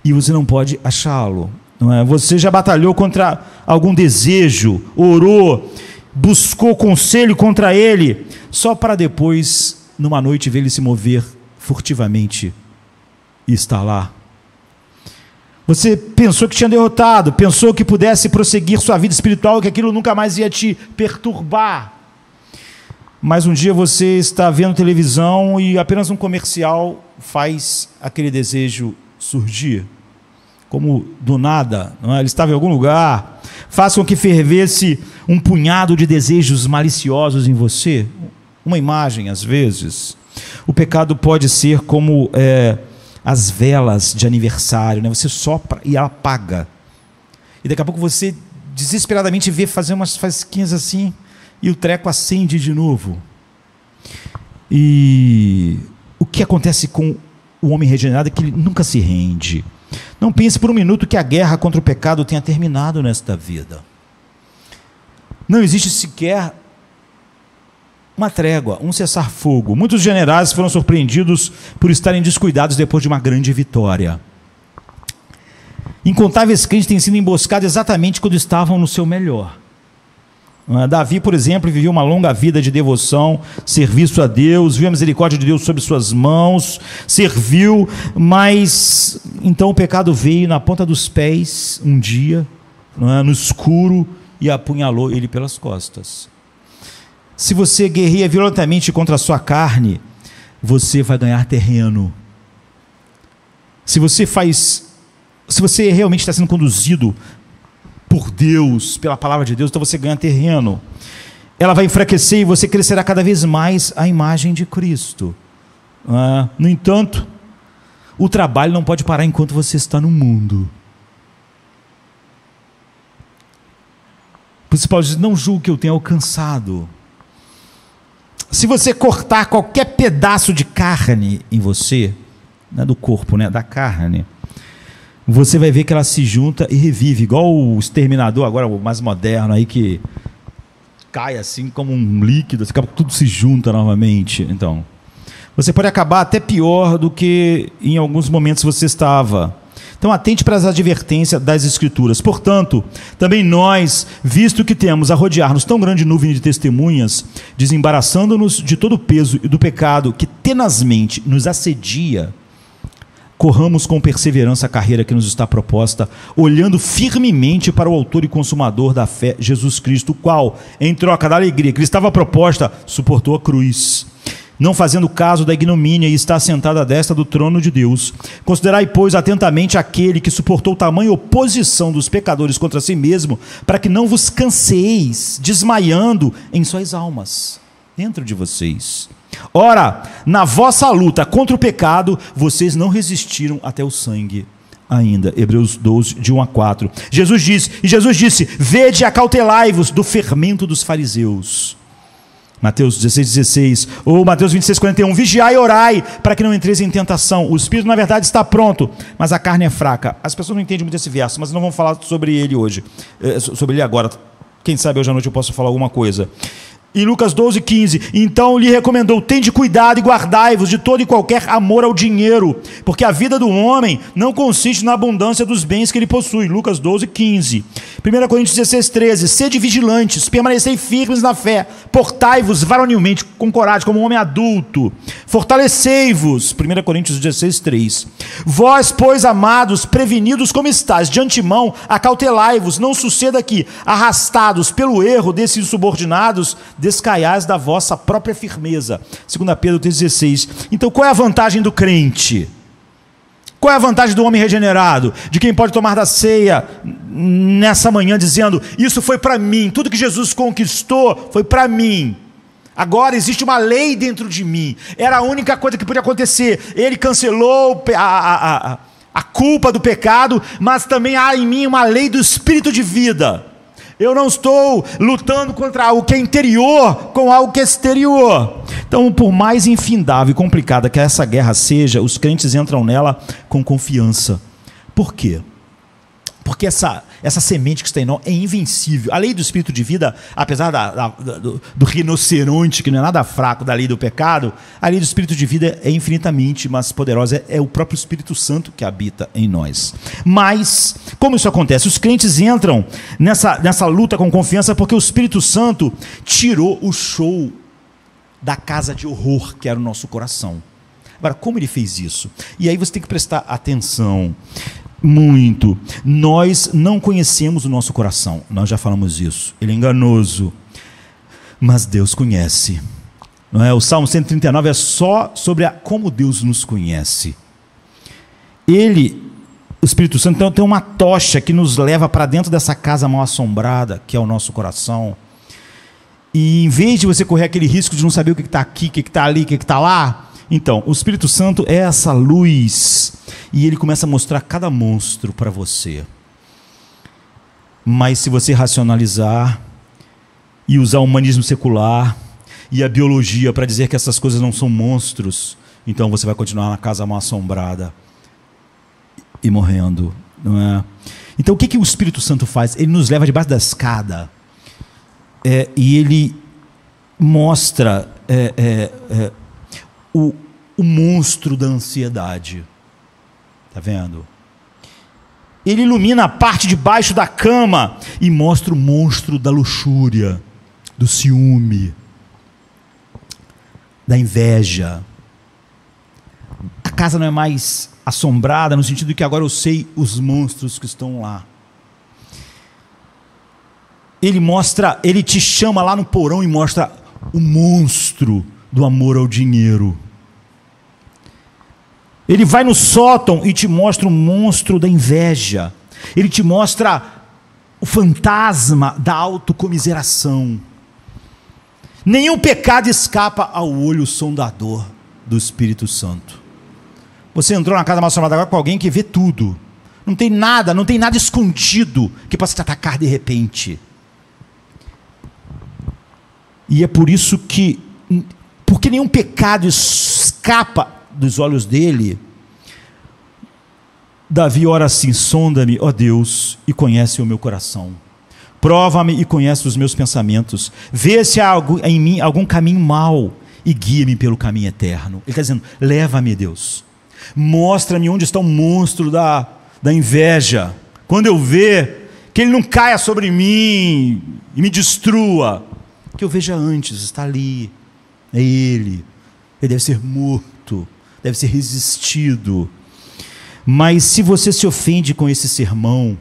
e você não pode achá-lo, não é? Você já batalhou contra algum desejo, orou, buscou conselho contra ele, só para depois, numa noite, ver ele se mover furtivamente e estar lá. Você pensou que tinha derrotado, pensou que pudesse prosseguir sua vida espiritual, que aquilo nunca mais ia te perturbar. mas um dia você está vendo televisão e apenas um comercial faz aquele desejo surgir, como do nada, não é? Ele estava em algum lugar, faz com que fervesse um punhado de desejos maliciosos em você, uma imagem às vezes. O pecado pode ser como as velas de aniversário, né? Você sopra e ela apaga, e daqui a pouco você desesperadamente vê fazer umas fasquinhas assim, e o treco acende de novo. E o que acontece com o homem regenerado é que ele nunca se rende. Não pense por um minuto que a guerra contra o pecado tenha terminado nesta vida. Não existe sequer uma trégua, um cessar-fogo. Muitos generais foram surpreendidos por estarem descuidados depois de uma grande vitória. Incontáveis crentes têm sido emboscados exatamente quando estavam no seu melhor. Davi, por exemplo, viveu uma longa vida de devoção, serviço a Deus, viu a misericórdia de Deus sobre suas mãos, serviu, mas então o pecado veio na ponta dos pés um dia, no escuro, e apunhalou ele pelas costas. Se você guerreia violentamente contra a sua carne, você vai ganhar terreno. Se você realmente está sendo conduzido por Deus, pela palavra de Deus, então você ganha terreno. Ela vai enfraquecer e você crescerá cada vez mais à imagem de Cristo. No entanto, o trabalho não pode parar enquanto você está no mundo. Por isso Paulo diz: não julgue que eu tenha alcançado. Se você cortar qualquer pedaço de carne em você, não é do corpo, né, da carne, você vai ver que ela se junta e revive, igual o exterminador agora, o mais moderno aí, que cai assim como um líquido, tudo se junta novamente. Então, você pode acabar até pior do que em alguns momentos você estava. Então, atente para as advertências das Escrituras. Portanto, também nós, visto que temos a rodear-nos tão grande nuvem de testemunhas, desembaraçando-nos de todo o peso e do pecado que tenazmente nos assedia, corramos com perseverança a carreira que nos está proposta, olhando firmemente para o autor e consumador da fé, Jesus Cristo, o qual, em troca da alegria que lhe estava proposta, suportou a cruz, não fazendo caso da ignomínia, e está assentado à destra do trono de Deus. Considerai, pois, atentamente aquele que suportou tamanha oposição dos pecadores contra si mesmo, para que não vos canseis, desmaiando em suas almas, dentro de vocês. Ora, na vossa luta contra o pecado, vocês não resistiram até o sangue ainda. Hebreus 12, de 1 a 4. Jesus disse: vede e acautelai-vos do fermento dos fariseus. Mateus 16, ou Mateus 26, 41. Vigiai e orai, para que não entreis em tentação. O espírito, na verdade, está pronto, mas a carne é fraca. As pessoas não entendem muito esse verso, mas não vamos falar sobre ele hoje, sobre ele agora. Quem sabe hoje à noite eu posso falar alguma coisa. Em Lucas 12, 15, então lhe recomendou: tende cuidado e guardai-vos de todo e qualquer amor ao dinheiro, porque a vida do homem não consiste na abundância dos bens que ele possui. Lucas 12, 15. 1 Coríntios 16, 13, sede vigilantes, permanecei firmes na fé, portai-vos varonilmente com coragem, como um homem adulto, fortalecei-vos. 1 Coríntios 16, 3. Vós, pois, amados, prevenidos como estáis, de antemão, acautelai-vos, não suceda que, arrastados pelo erro desses subordinados, descaiais da vossa própria firmeza. 2 Pedro 3,16. Então, qual é a vantagem do crente? Qual é a vantagem do homem regenerado? De quem pode tomar da ceia nessa manhã dizendo: isso foi para mim, tudo que Jesus conquistou foi para mim. Agora existe uma lei dentro de mim. Era a única coisa que podia acontecer. Ele cancelou a culpa do pecado, mas também há em mim uma lei do espírito de vida. Eu não estou lutando contra algo que é interior com algo que é exterior. Então, por mais infindável e complicada que essa guerra seja, os crentes entram nela com confiança. Por quê? Porque essa semente que está em nós é invencível. A lei do espírito de vida, apesar do rinoceronte, que não é nada fraco da lei do pecado, a lei do espírito de vida é infinitamente mais poderosa. É o próprio Espírito Santo que habita em nós. Mas, como isso acontece? Os crentes entram nessa luta com confiança porque o Espírito Santo tirou o show da casa de horror que era o nosso coração. Agora, como ele fez isso? E aí você tem que prestar atenção. Muito. Nós não conhecemos o nosso coração. Nós já falamos isso. Ele é enganoso. Mas Deus conhece. não é? O Salmo 139 é só sobre como Deus nos conhece. O Espírito Santo, então, tem uma tocha que nos leva para dentro dessa casa mal assombrada, que é o nosso coração. E em vez de você correr aquele risco de não saber o que está aqui, o que está ali, o que está lá, então, o Espírito Santo é essa luz, e ele começa a mostrar cada monstro para você. Mas se você racionalizar e usar o humanismo secular e a biologia para dizer que essas coisas não são monstros, então você vai continuar na casa mal assombrada e morrendo, não é? Então o que o Espírito Santo faz? Ele nos leva debaixo da escada, e ele mostra o monstro da ansiedade. Está vendo? Ele ilumina a parte de baixo da cama e mostra o monstro da luxúria, do ciúme, da inveja. A casa não é mais assombrada no sentido de que agora eu sei os monstros que estão lá. Ele te chama lá no porão e mostra o monstro do amor ao dinheiro. Ele vai no sótão e te mostra o monstro da inveja. Ele te mostra o fantasma da autocomiseração. Nenhum pecado escapa ao olho sondador do Espírito Santo. Você entrou na casa mal assombrada agora com alguém que vê tudo. Não tem nada escondido que possa te atacar de repente. E é por isso que, porque nenhum pecado escapa dos olhos dele, Davi ora assim: sonda-me, ó Deus, e conhece o meu coração. Prova-me e conhece os meus pensamentos. Vê se há em mim algum caminho mau e guia-me pelo caminho eterno. Ele está dizendo: leva-me, Deus. Mostra-me onde está o monstro da inveja. Quando eu ver, que ele não caia sobre mim e me destrua. Que eu veja antes, está ali. É ele. Ele deve ser morto, deve ser resistido. Mas se você se ofende com esse sermão,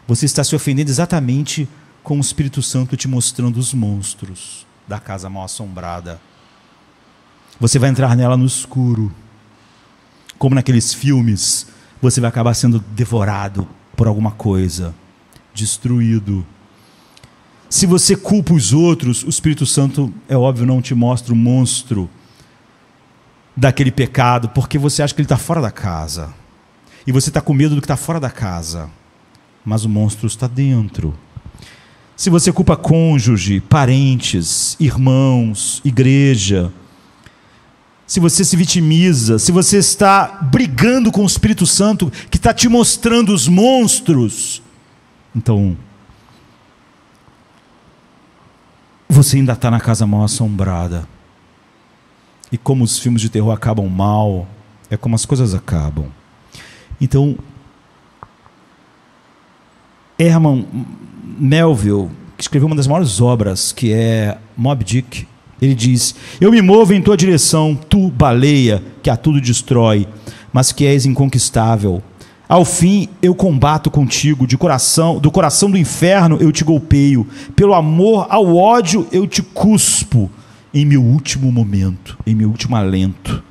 você está se ofendendo exatamente com o Espírito Santo te mostrando os monstros da casa mal assombrada. Você vai entrar nela no escuro. Como naqueles filmes, você vai acabar sendo devorado por alguma coisa, destruído. Se você culpa os outros, o Espírito Santo, é óbvio, não te mostra o monstro daquele pecado, porque você acha que ele está fora da casa. E você está com medo do que está fora da casa. Mas o monstro está dentro. Se você culpa cônjuge, parentes, irmãos, igreja, se você se vitimiza, se você está brigando com o Espírito Santo, que está te mostrando os monstros, então você ainda está na casa mal assombrada. E como os filmes de terror acabam mal, é como as coisas acabam. Então, Herman Melville, que escreveu uma das maiores obras, que é Moby Dick, ele diz: eu me movo em tua direção, tu, baleia, que a tudo destrói, mas que és inconquistável. Ao fim eu combato contigo, do coração do inferno eu te golpeio, pelo amor ao ódio eu te cuspo, em meu último momento, em meu último alento.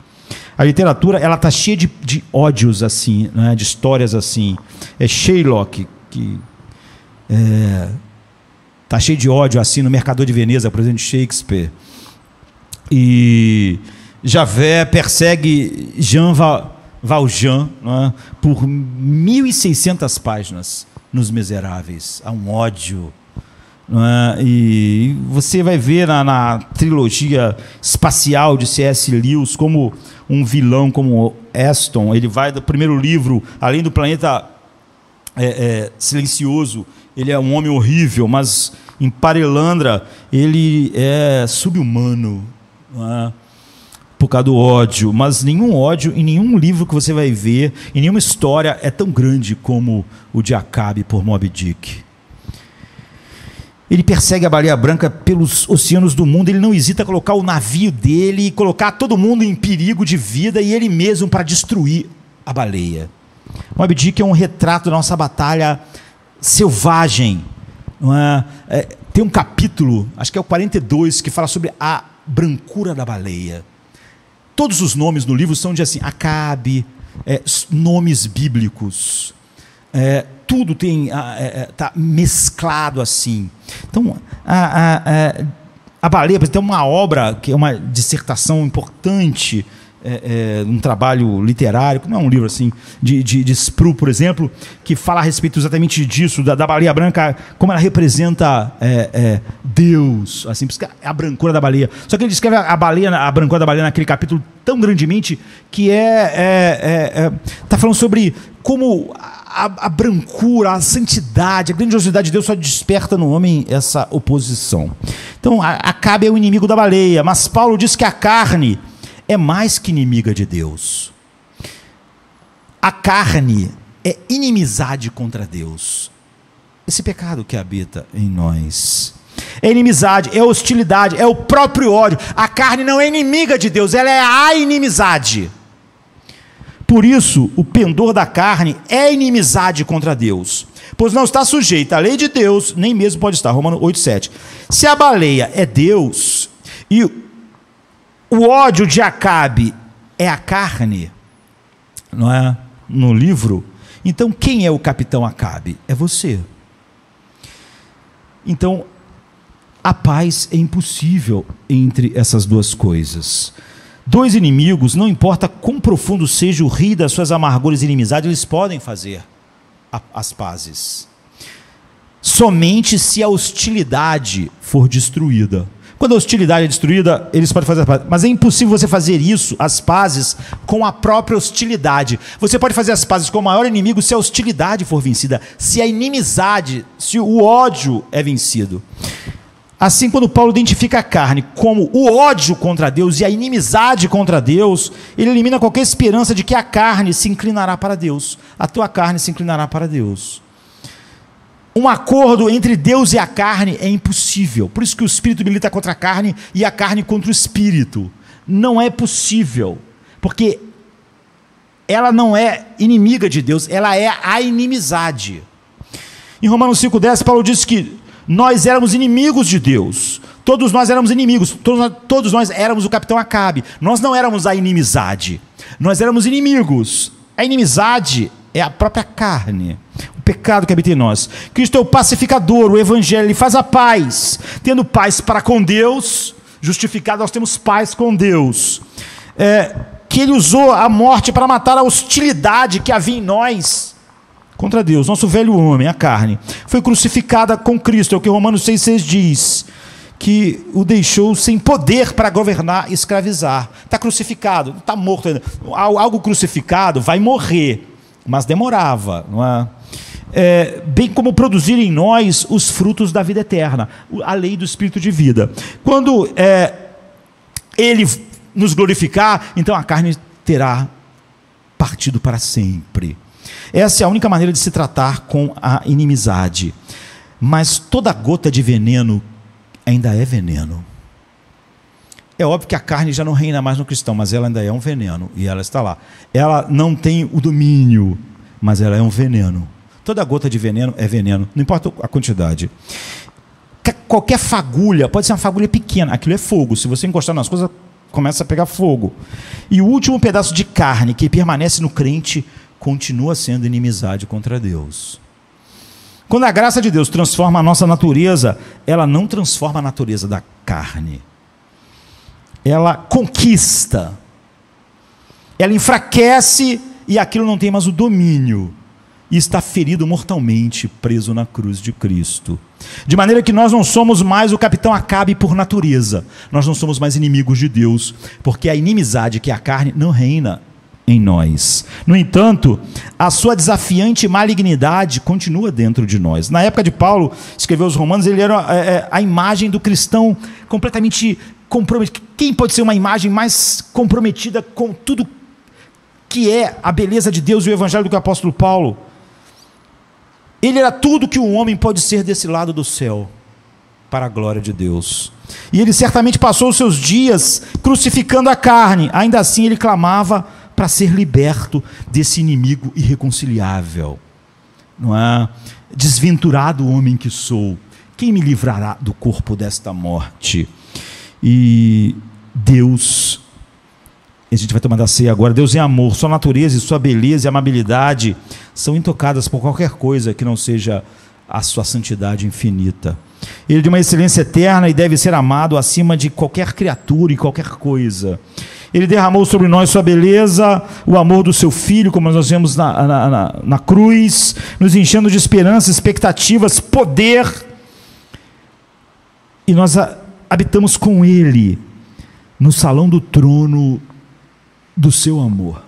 A literatura, ela está cheia de ódios assim, né, de histórias assim. Shylock, que está cheio de ódio assim no Mercador de Veneza, por exemplo, de Shakespeare. E Javert persegue Jean Valjean, né, por 1.600 páginas nos Miseráveis. Há um ódio. E você vai ver na trilogia espacial de C.S. Lewis como um vilão como Aston, ele vai do primeiro livro, além do planeta silencioso, ele é um homem horrível, mas em Parelandra ele é sub-humano, por causa do ódio. Mas nenhum ódio em nenhum livro que você vai ver, em nenhuma história é tão grande como o de Acabe por Moby Dick. Ele persegue a baleia branca pelos oceanos do mundo, ele não hesita a colocar o navio dele e colocar todo mundo em perigo de vida e ele mesmo para destruir a baleia. Moby Dick é um retrato da nossa batalha selvagem. Tem um capítulo, acho que é o 42, que fala sobre a brancura da baleia. Todos os nomes no livro são de assim, Acabe, nomes bíblicos. Tudo está mesclado assim. Então, a baleia tem uma obra que é uma dissertação importante, um trabalho literário, não é um livro assim, de Sproul, por exemplo, que fala a respeito exatamente disso, da baleia branca, como ela representa Deus, assim, a brancura da baleia. Só que ele descreve a brancura da baleia naquele capítulo tão grandemente que está falando sobre como a brancura, a santidade, a grandiosidade de Deus só desperta no homem essa oposição. Então, Acabe é o inimigo da baleia, mas Paulo diz que a carne é mais que inimiga de Deus. A carne é inimizade contra Deus. Esse pecado que habita em nós. É inimizade, é hostilidade, é o próprio ódio. A carne não é inimiga de Deus, ela é a inimizade. Por isso, o pendor da carne é inimizade contra Deus, pois não está sujeita à lei de Deus, nem mesmo pode estar. Romanos 8,7. Se a baleia é Deus e o ódio de Acabe é a carne, não é? No livro, então quem é o capitão Acabe? É você. Então, a paz é impossível entre essas duas coisas. Dois inimigos, não importa quão profundo seja o rio das suas amarguras e inimizades, eles podem fazer as pazes. Somente se a hostilidade for destruída. Quando a hostilidade é destruída, eles podem fazer as pazes. Mas é impossível você fazer isso, as pazes, com a própria hostilidade. Você pode fazer as pazes com o maior inimigo se a hostilidade for vencida, se a inimizade, se o ódio é vencido. Assim, quando Paulo identifica a carne como o ódio contra Deus e a inimizade contra Deus, ele elimina qualquer esperança de que a carne se inclinará para Deus. A tua carne se inclinará para Deus. Um acordo entre Deus e a carne é impossível. Por isso que o espírito milita contra a carne e a carne contra o espírito. Não é possível, porque ela não é inimiga de Deus, ela é a inimizade. Em Romanos 5,10, Paulo diz que nós éramos inimigos de Deus. Todos nós éramos inimigos. Todos nós éramos o capitão Acabe. Nós não éramos a inimizade. Nós éramos inimigos. A inimizade é a própria carne. O pecado que habita em nós. Cristo é o pacificador, o evangelho, ele faz a paz. Tendo paz para com Deus, justificado, nós temos paz com Deus. Que ele usou a morte para matar a hostilidade que havia em nós contra Deus. Nosso velho homem, a carne, foi crucificada com Cristo. É o que Romanos 6,6 diz, que o deixou sem poder para governar e escravizar. Está crucificado, está morto ainda. Algo crucificado vai morrer, mas demorava, não é? Bem como produzir em nós os frutos da vida eterna, a lei do Espírito de vida. Quando ele nos glorificar, então a carne terá partido para sempre. Essa é a única maneira de se tratar com a inimizade. Mas toda gota de veneno ainda é veneno. É óbvio que a carne já não reina mais no cristão, mas ela ainda é um veneno, e ela está lá. Ela não tem o domínio, mas ela é um veneno. Toda gota de veneno é veneno, não importa a quantidade. Qualquer fagulha, pode ser uma fagulha pequena, aquilo é fogo. Se você encostar nas coisas, começa a pegar fogo. E o último pedaço de carne que permanece no crente continua sendo inimizade contra Deus. Quando a graça de Deus transforma a nossa natureza, ela não transforma a natureza da carne. Ela conquista. Ela enfraquece e aquilo não tem mais o domínio. E está ferido mortalmente, preso na cruz de Cristo. De maneira que nós não somos mais o capitão Acabe por natureza. Nós não somos mais inimigos de Deus, porque a inimizade que é a carne não reina em nós. No entanto, a sua desafiante malignidade continua dentro de nós. Na época de Paulo, escreveu aos Romanos, ele era a imagem do cristão completamente comprometido. Quem pode ser uma imagem mais comprometida com tudo que é a beleza de Deus e o evangelho do que o apóstolo Paulo? Ele era tudo que um homem pode ser desse lado do céu, para a glória de Deus. E ele certamente passou os seus dias crucificando a carne. Ainda assim ele clamava para ser liberto desse inimigo irreconciliável. Não é? Desventurado homem que sou, quem me livrará do corpo desta morte? E Deus, a gente vai tomar da ceia agora, Deus é amor, sua natureza e sua beleza e amabilidade são intocadas por qualquer coisa que não seja a sua santidade infinita. Ele é de uma excelência eterna e deve ser amado acima de qualquer criatura e qualquer coisa. Ele derramou sobre nós sua beleza, o amor do seu Filho, como nós vemos na cruz, nos enchendo de esperança, expectativas, poder, e nós habitamos com Ele no salão do trono do seu amor.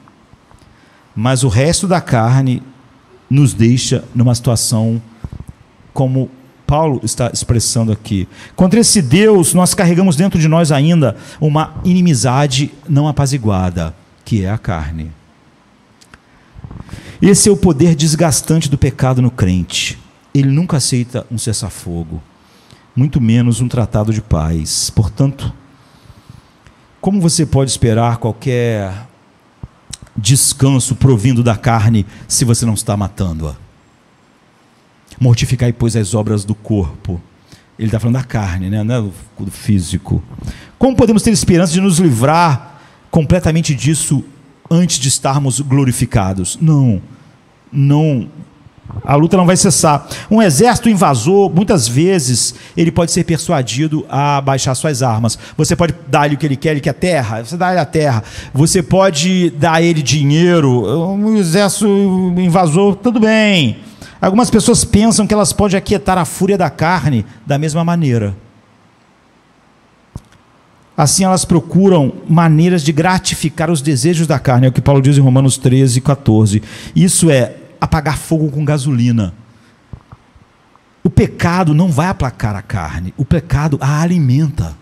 Mas o resto da carne nos deixa numa situação como Paulo está expressando aqui. Contra esse Deus, nós carregamos dentro de nós ainda uma inimizade não apaziguada, que é a carne. Esse é o poder desgastante do pecado no crente. Ele nunca aceita um cessar-fogo, muito menos um tratado de paz. Portanto, como você pode esperar qualquer descanso provindo da carne se você não está matando-a? Mortificai, pois, as obras do corpo. Ele está falando da carne, né? Não é do físico. Como podemos ter esperança de nos livrar completamente disso antes de estarmos glorificados? Não. A luta não vai cessar. Um exército invasor, muitas vezes, ele pode ser persuadido a baixar suas armas. Você pode dar ele o que ele quer terra, você dá ele a terra. Você pode dar ele dinheiro. Um exército invasor, tudo bem. Algumas pessoas pensam que elas podem aquietar a fúria da carne da mesma maneira. Assim elas procuram maneiras de gratificar os desejos da carne, é o que Paulo diz em Romanos 13, 14. Isso é apagar fogo com gasolina. O pecado não vai aplacar a carne, o pecado a alimenta.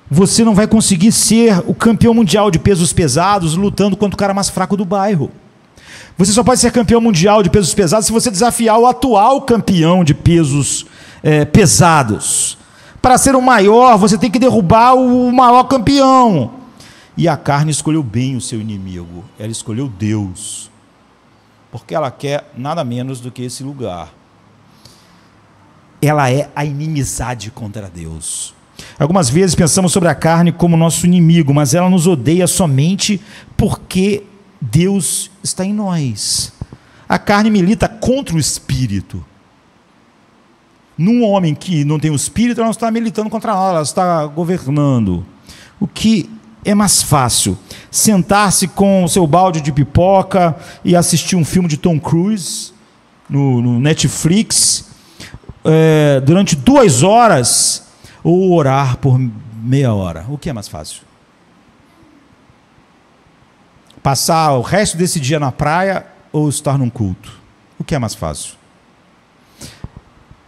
Você não vai conseguir ser o campeão mundial de pesos pesados lutando contra o cara mais fraco do bairro. Você só pode ser campeão mundial de pesos pesados se você desafiar o atual campeão de pesos pesados. Para ser o maior, você tem que derrubar o maior campeão. E a carne escolheu bem o seu inimigo. Ela escolheu Deus. Porque ela quer nada menos do que esse lugar. Ela é a inimizade contra Deus. Algumas vezes pensamos sobre a carne como nosso inimigo, mas ela nos odeia somente porque Deus está em nós. A carne milita contra o espírito. Num homem que não tem o espírito, ela não está militando contra nós, ela está governando. O que é mais fácil? Sentar-se com o seu balde de pipoca e assistir um filme de Tom Cruise no Netflix durante 2 horas, ou orar por meia hora? O que é mais fácil? Passar o resto desse dia na praia ou estar num culto? O que é mais fácil?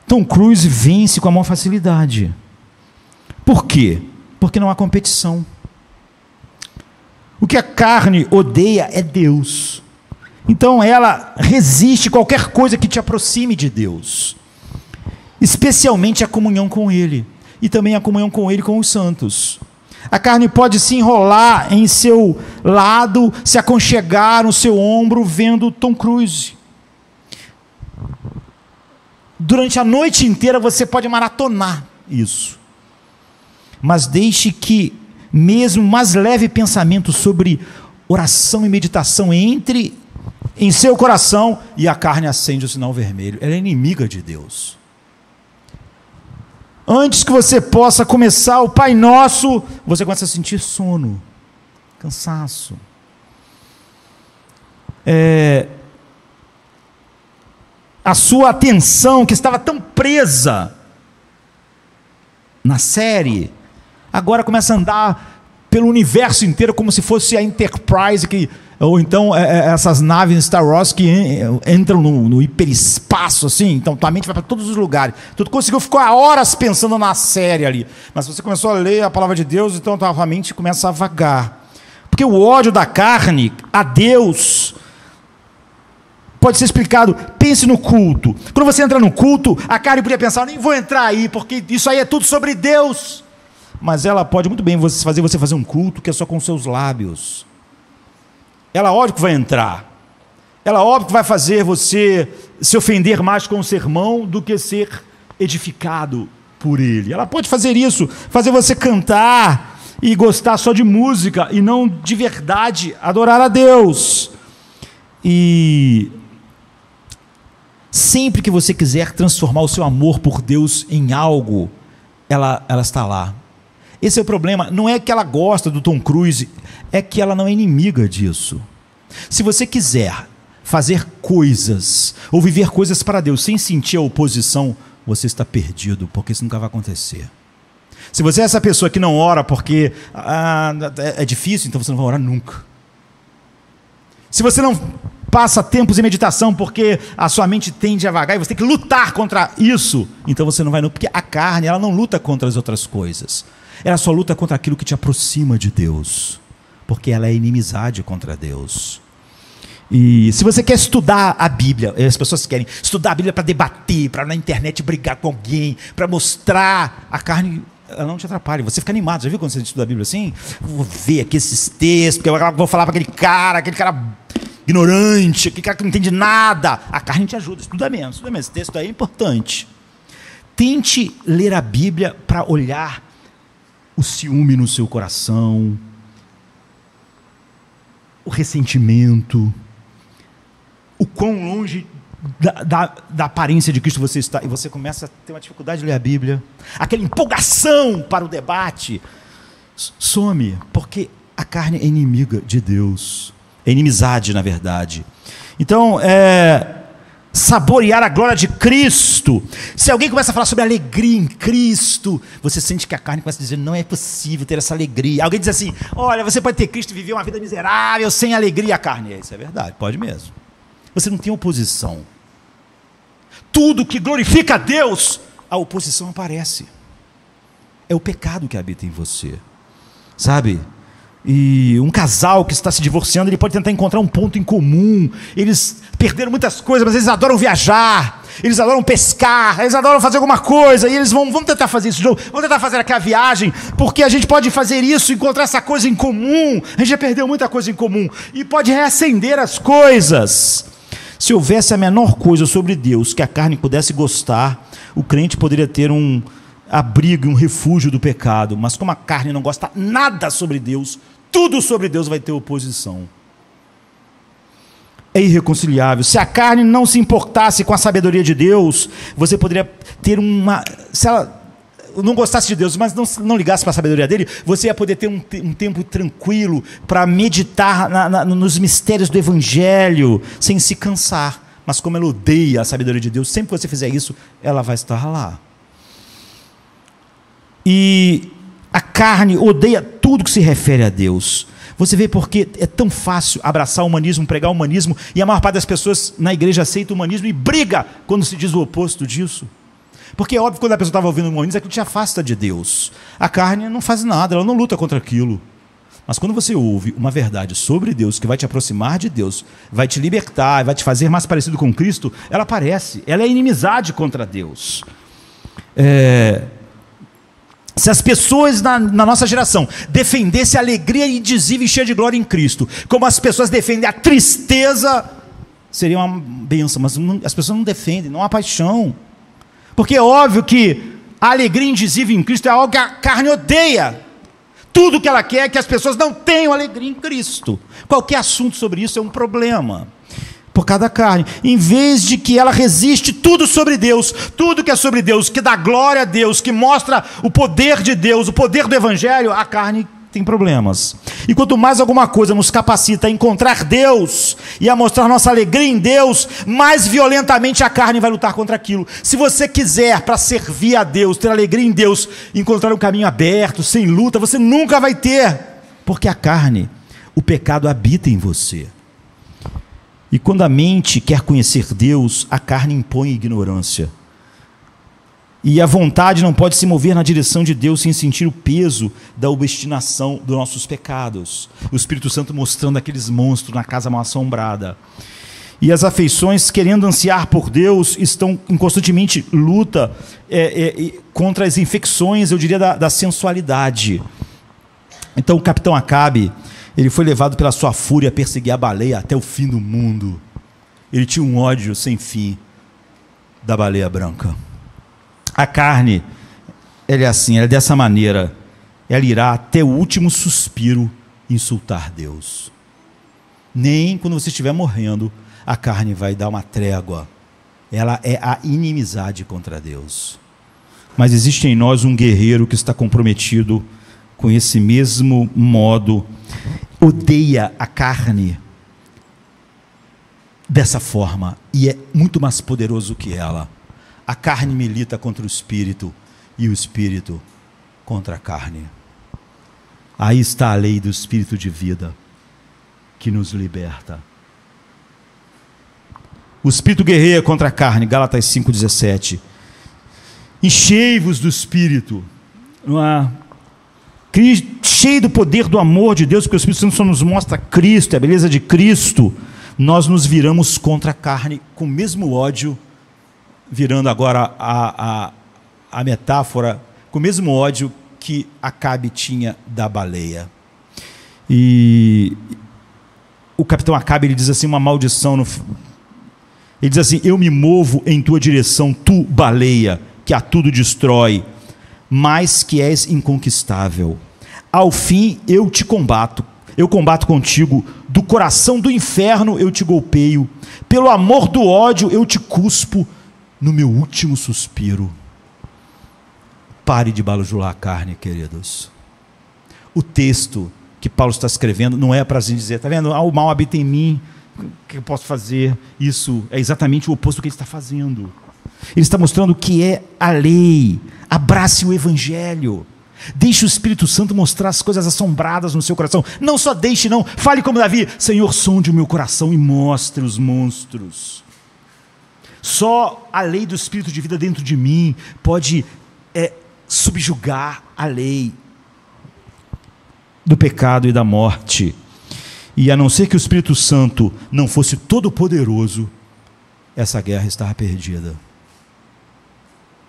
Tom Cruise vence com a maior facilidade. Por quê? Porque não há competição. O que a carne odeia é Deus. Então ela resiste a qualquer coisa que te aproxime de Deus. Especialmente a comunhão com Ele. E também a comunhão com Ele com os santos. A carne pode se enrolar em seu lado, se aconchegar no seu ombro, vendo Tom Cruise. Durante a noite inteira você pode maratonar isso. Mas deixe que mesmo o mais leve pensamento sobre oração e meditação entre em seu coração e a carne acende o sinal vermelho. Ela é inimiga de Deus. Antes que você possa começar o Pai Nosso, você começa a sentir sono, cansaço. A sua atenção, que estava tão presa na série, agora começa a andar pelo universo inteiro como se fosse a Enterprise, ou então essas naves Star Wars que entram no hiperespaço, assim. Então tua mente vai para todos os lugares. Tu conseguiu ficar horas pensando na série ali, mas você começou a ler a palavra de Deus, então tua mente começa a vagar. Porque o ódio da carne a Deus pode ser explicado. Pense no culto. Quando você entra no culto, a carne podia pensar: nem vou entrar aí, porque isso aí é tudo sobre Deus. Mas ela pode muito bem fazer você fazer um culto que é só com seus lábios. Ela óbvio que vai entrar. Ela óbvio que vai fazer você se ofender mais com o sermão do que ser edificado por Ele. Ela pode fazer isso, fazer você cantar e gostar só de música e não de verdade adorar a Deus. E sempre que você quiser transformar o seu amor por Deus em algo, ela está lá. Esse é o problema. Não é que ela gosta do Tom Cruise, é que ela não é inimiga disso. Se você quiser fazer coisas ou viver coisas para Deus sem sentir a oposição, você está perdido, porque isso nunca vai acontecer. Se você é essa pessoa que não ora porque é difícil, então você não vai orar nunca. Se você não passa tempos em meditação porque a sua mente tende a vagar e você tem que lutar contra isso, então você não vai nunca, porque a carne, ela não luta contra as outras coisas. Ela só luta contra aquilo que te aproxima de Deus, porque ela é inimizade contra Deus. E se você quer estudar a Bíblia, as pessoas querem estudar a Bíblia para debater, para na internet brigar com alguém, para mostrar, a carne, ela não te atrapalha, você fica animado. Já viu quando você estuda a Bíblia assim? Vou ver aqui esses textos, porque eu vou falar para aquele cara ignorante, aquele cara que não entende nada. A carne te ajuda, estuda menos. Esse texto aí é importante. Tente ler a Bíblia para olhar o ciúme no seu coração, o ressentimento, o quão longe da aparência de Cristo você está, e você começa a ter uma dificuldade de ler a Bíblia, aquela empolgação para o debate, some, porque a carne é inimiga de Deus, é inimizade na verdade. Então, saborear a glória de Cristo. Se alguém começa a falar sobre alegria em Cristo, você sente que a carne começa a dizer, não é possível ter essa alegria. Alguém diz assim, olha, você pode ter Cristo e viver uma vida miserável, sem alegria. A carne, isso é verdade, pode mesmo. Você não tem oposição. Tudo que glorifica a Deus, a oposição aparece. É o pecado que habita em você, sabe? E um casal que está se divorciando, ele pode tentar encontrar um ponto em comum. Eles perderam muitas coisas, mas eles adoram viajar, eles adoram pescar, eles adoram fazer alguma coisa, e eles vão tentar fazer isso de novo, vão tentar fazer aquela viagem, porque a gente pode fazer isso, encontrar essa coisa em comum. A gente já perdeu muita coisa em comum, e pode reacender as coisas. Se houvesse a menor coisa sobre Deus que a carne pudesse gostar, o crente poderia ter um abrigo, um refúgio do pecado. Mas como a carne não gosta nada sobre Deus, tudo sobre Deus vai ter oposição. É irreconciliável. Se a carne não se importasse com a sabedoria de Deus, você poderia ter se ela não gostasse de Deus, mas não ligasse para a sabedoria dele, você ia poder ter um tempo tranquilo para meditar nos mistérios do Evangelho, sem se cansar. Mas como ela odeia a sabedoria de Deus, sempre que você fizer isso, ela vai estar lá. E a carne odeia tudo que se refere a Deus. Você vê porque é tão fácil abraçar o humanismo, pregar o humanismo, e a maior parte das pessoas na igreja aceita o humanismo e briga quando se diz o oposto disso. Porque é óbvio que quando a pessoa estava ouvindo o humanismo, aquilo te afasta de Deus. A carne não faz nada, ela não luta contra aquilo. Mas quando você ouve uma verdade sobre Deus, que vai te aproximar de Deus, vai te libertar, vai te fazer mais parecido com Cristo, ela aparece, ela é inimizade contra Deus. Se as pessoas na nossa geração defendessem a alegria indizível e cheia de glória em Cristo, como as pessoas defendem a tristeza, seria uma bênção, mas as pessoas não defendem, não há paixão. Porque é óbvio que a alegria indizível em Cristo é algo que a carne odeia. Tudo que ela quer é que as pessoas não tenham alegria em Cristo. Qualquer assunto sobre isso é um problema, por causa da carne. Em vez de que ela resiste tudo sobre Deus, tudo que é sobre Deus, que dá glória a Deus, que mostra o poder de Deus, o poder do Evangelho, a carne tem problemas. E quanto mais alguma coisa nos capacita a encontrar Deus e a mostrar nossa alegria em Deus, mais violentamente a carne vai lutar contra aquilo. Se você quiser, para servir a Deus, ter alegria em Deus, encontrar um caminho aberto, sem luta, você nunca vai ter, porque a carne, o pecado habita em você. E quando a mente quer conhecer Deus, a carne impõe ignorância. E a vontade não pode se mover na direção de Deus sem sentir o peso da obstinação dos nossos pecados. O Espírito Santo mostrando aqueles monstros na casa mal assombrada. E as afeições, querendo ansiar por Deus, estão em constantemente luta contra as infecções, eu diria, da sensualidade. Então o capitão Acabe, ele foi levado pela sua fúria a perseguir a baleia até o fim do mundo. Ele tinha um ódio sem fim da baleia branca. A carne, ela é assim, ela é dessa maneira. Ela irá até o último suspiro insultar Deus. Nem quando você estiver morrendo, a carne vai dar uma trégua. Ela é a inimizade contra Deus. Mas existe em nós um guerreiro que está comprometido com esse mesmo modo, odeia a carne dessa forma e é muito mais poderoso que ela. A carne milita contra o espírito e o espírito contra a carne. Aí está a lei do espírito de vida que nos liberta. O espírito guerreia contra a carne, Gálatas 5,17. Enchei-vos do espírito, não é? Cheio do poder do amor de Deus, porque o Espírito Santo só nos mostra Cristo, a beleza de Cristo. Nós nos viramos contra a carne com o mesmo ódio, virando agora a metáfora, com o mesmo ódio que Acabe tinha da baleia. E o capitão Acabe, ele diz assim, uma maldição, ele diz assim: eu me movo em tua direção, tu baleia, que a tudo destrói, mas que és inconquistável. Ao fim eu te combato, eu combato contigo, do coração do inferno eu te golpeio, pelo amor do ódio eu te cuspo no meu último suspiro. Pare de bajular a carne, queridos. O texto que Paulo está escrevendo não é para a gente dizer, está vendo, o mal habita em mim, o que eu posso fazer? Isso é exatamente o oposto do que ele está fazendo. Ele está mostrando que é a lei. Abrace o evangelho. Deixe o Espírito Santo mostrar as coisas assombradas no seu coração. Não só deixe, não. Fale como Davi: Senhor, sonde o meu coração e mostre os monstros. Só a lei do Espírito de vida dentro de mim pode subjugar a lei do pecado e da morte. E a não ser que o Espírito Santo não fosse todo poderoso, essa guerra estava perdida.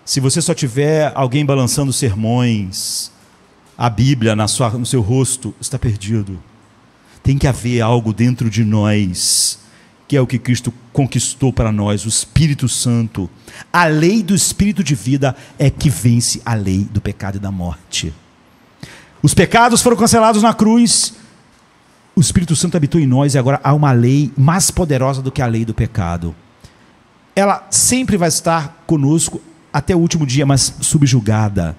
Se você só tiver alguém balançando sermões, a Bíblia no seu rosto, está perdido. Tem que haver algo dentro de nós, que é o que Cristo conquistou para nós, o Espírito Santo. A lei do Espírito de vida é que vence a lei do pecado e da morte. Os pecados foram cancelados na cruz, o Espírito Santo habitou em nós e agora há uma lei mais poderosa do que a lei do pecado. Ela sempre vai estar conosco até o último dia, mas subjugada.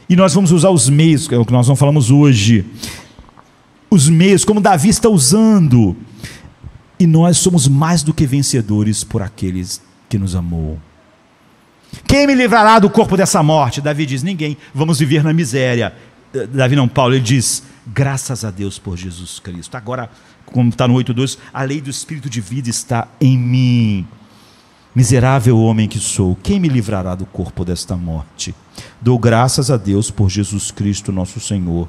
E nós vamos usar os meios, que é o que nós não falamos hoje. Os meios, como Davi está usando. E nós somos mais do que vencedores por aqueles que nos amou. Quem me livrará do corpo dessa morte? Davi diz: ninguém. Vamos viver na miséria. Davi não, Paulo, ele diz: graças a Deus por Jesus Cristo. Agora, como está no 8:2, a lei do Espírito de vida está em mim. Miserável homem que sou, quem me livrará do corpo desta morte? Dou graças a Deus por Jesus Cristo nosso Senhor.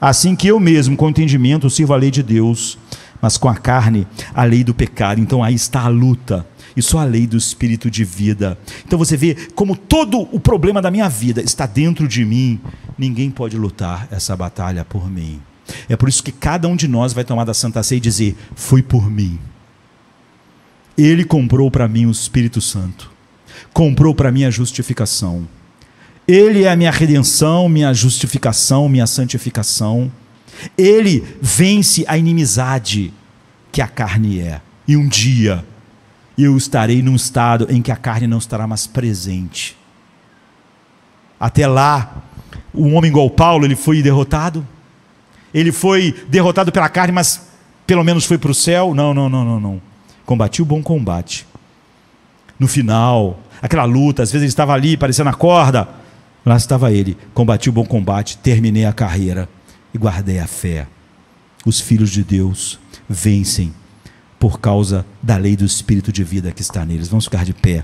Assim que eu mesmo, com entendimento, sirvo a lei de Deus, mas com a carne, a lei do pecado. Então aí está a luta, e só a lei do Espírito de vida. Então você vê como todo o problema da minha vida está dentro de mim. Ninguém pode lutar essa batalha por mim. É por isso que cada um de nós vai tomar da Santa Ceia e dizer: foi por mim. Ele comprou para mim o Espírito Santo, comprou para mim a justificação. Ele é a minha redenção, minha justificação, minha santificação. Ele vence a inimizade que a carne é. E um dia eu estarei num estado em que a carne não estará mais presente. Até lá, um homem igual Paulo, ele foi derrotado. Ele foi derrotado pela carne, mas pelo menos foi para o céu. Não. Combati o bom combate. No final, aquela luta, às vezes ele estava ali, parecendo na corda. Lá estava ele. Combati o bom combate, terminei a carreira e guardei a fé. Os filhos de Deus vencem por causa da lei do Espírito de vida que está neles. Vamos ficar de pé.